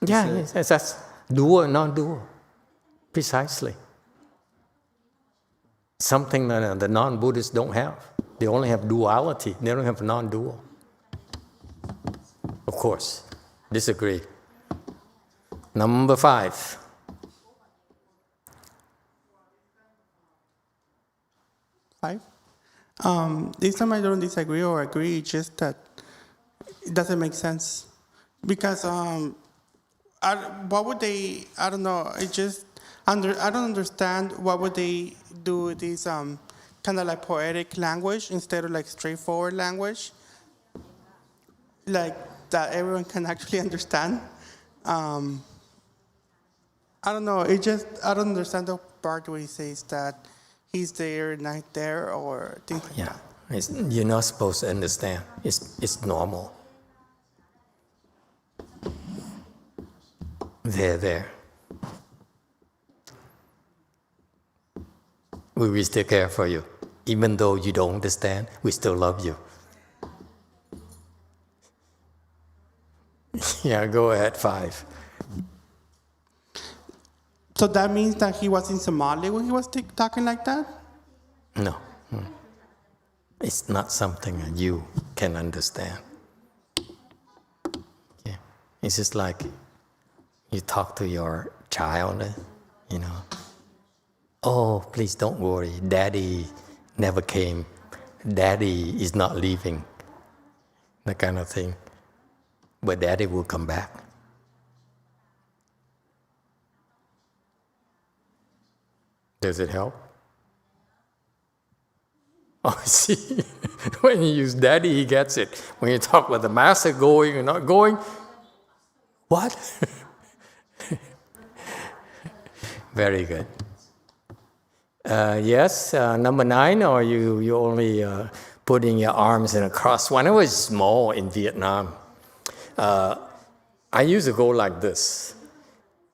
Yeah, yes, that's dual and non-dual. Precisely. something that the non-Buddhists don't have. They only have duality. They don't have non-dual. Of course, disagree. Number 5. This time I don't disagree or agree, it's just that it doesn't make sense. Because what would they, I don't know, I don't understand what would they do with this kind of like poetic language instead of like straightforward language, like that everyone can actually understand. I don't know, I don't understand the part where he says that he's there, not there, or things like that. You're not supposed to understand. It's normal. There. We will still care for you. Even though you don't understand, we still love you. Yeah, go ahead, 5. So that means that he was in Somalia when he was talking like that? No. It's not something that you can understand. Okay. It's just like you talk to your child, Oh, please don't worry. Daddy never came. Daddy is not leaving. That kind of thing. But Daddy will come back. Does it help? Oh, see, when you use Daddy, he gets it. When you talk about the Master going or not going, what? Very good. Yes, number 9, or you only putting your arms in a cross. When I was small in Vietnam, I used to go like this.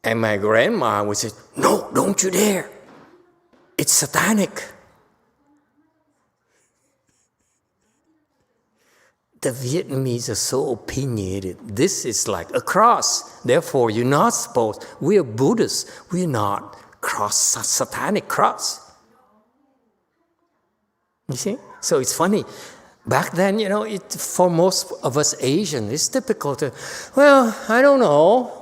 And my grandma would say, no, don't you dare. It's satanic. The Vietnamese are so opinionated. This is like a cross. Therefore, you're not supposed. We are Buddhists. We're not satanic cross. You see? So it's funny. Back then, for most of us Asians, it's typical to, well, I don't know.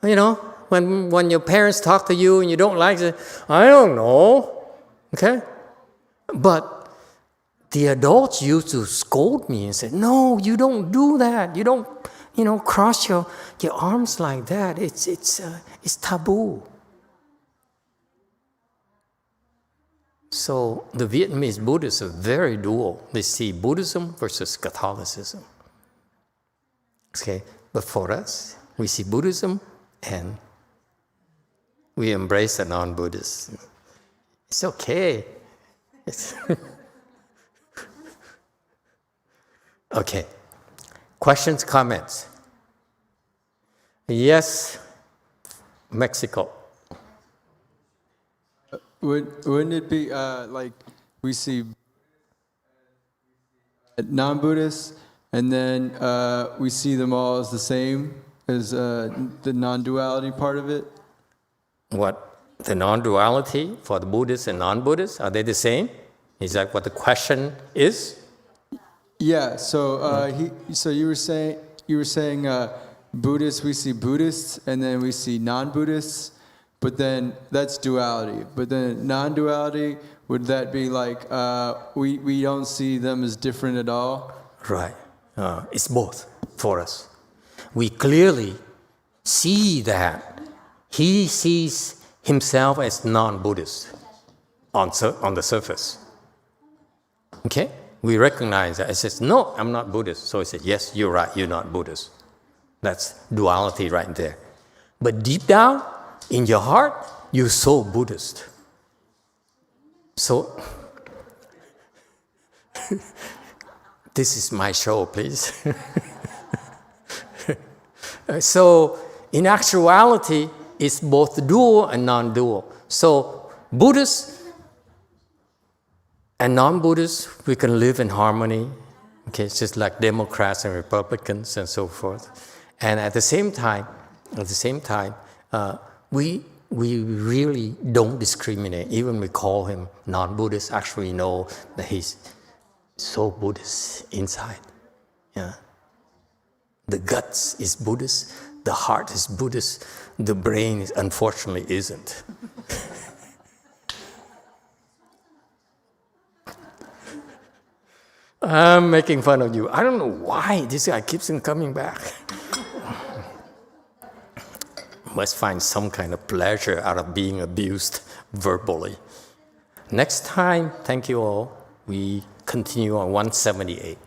When your parents talk to you and you don't like it, I don't know. Okay? But the adults used to scold me and say, no, you don't do that. You don't, cross your arms like that. It's taboo. So the Vietnamese Buddhists are very dual. They see Buddhism versus Catholicism. Okay, but for us, we see Buddhism and we embrace the non-Buddhists. It's okay. Okay. Questions, comments? Yes, Mexico. Wouldn't it be like we see non-Buddhists and then we see them all as the same as the non-duality part of it? What? The non-duality for the Buddhists and non-Buddhists, are they the same? Is that what the question is? Yeah. So so you were saying Buddhists, we see Buddhists and then we see non-Buddhists, but then that's duality. But then non-duality, would that be like we don't see them as different at all? Right. It's both for us. We clearly see that he sees himself as non-Buddhist on the surface. Okay? We recognize that. It says, no, I'm not Buddhist. So he said, yes, you're right, you're not Buddhist. That's duality right there. But deep down, in your heart, you're so Buddhist. So, this is my show, please. So, in actuality, it's both dual and non-dual. So, Buddhists and non-Buddhists, we can live in harmony. Okay, it's just like Democrats and Republicans and so forth. And at the same time, we we really don't discriminate. Even we call him non-Buddhist, actually know that he's so Buddhist inside. Yeah. The guts is Buddhist, the heart is Buddhist, the brain is, unfortunately isn't. I'm making fun of you. I don't know why this guy keeps on coming back. Must find some kind of pleasure out of being abused verbally. Next time, thank you all. We continue on 178.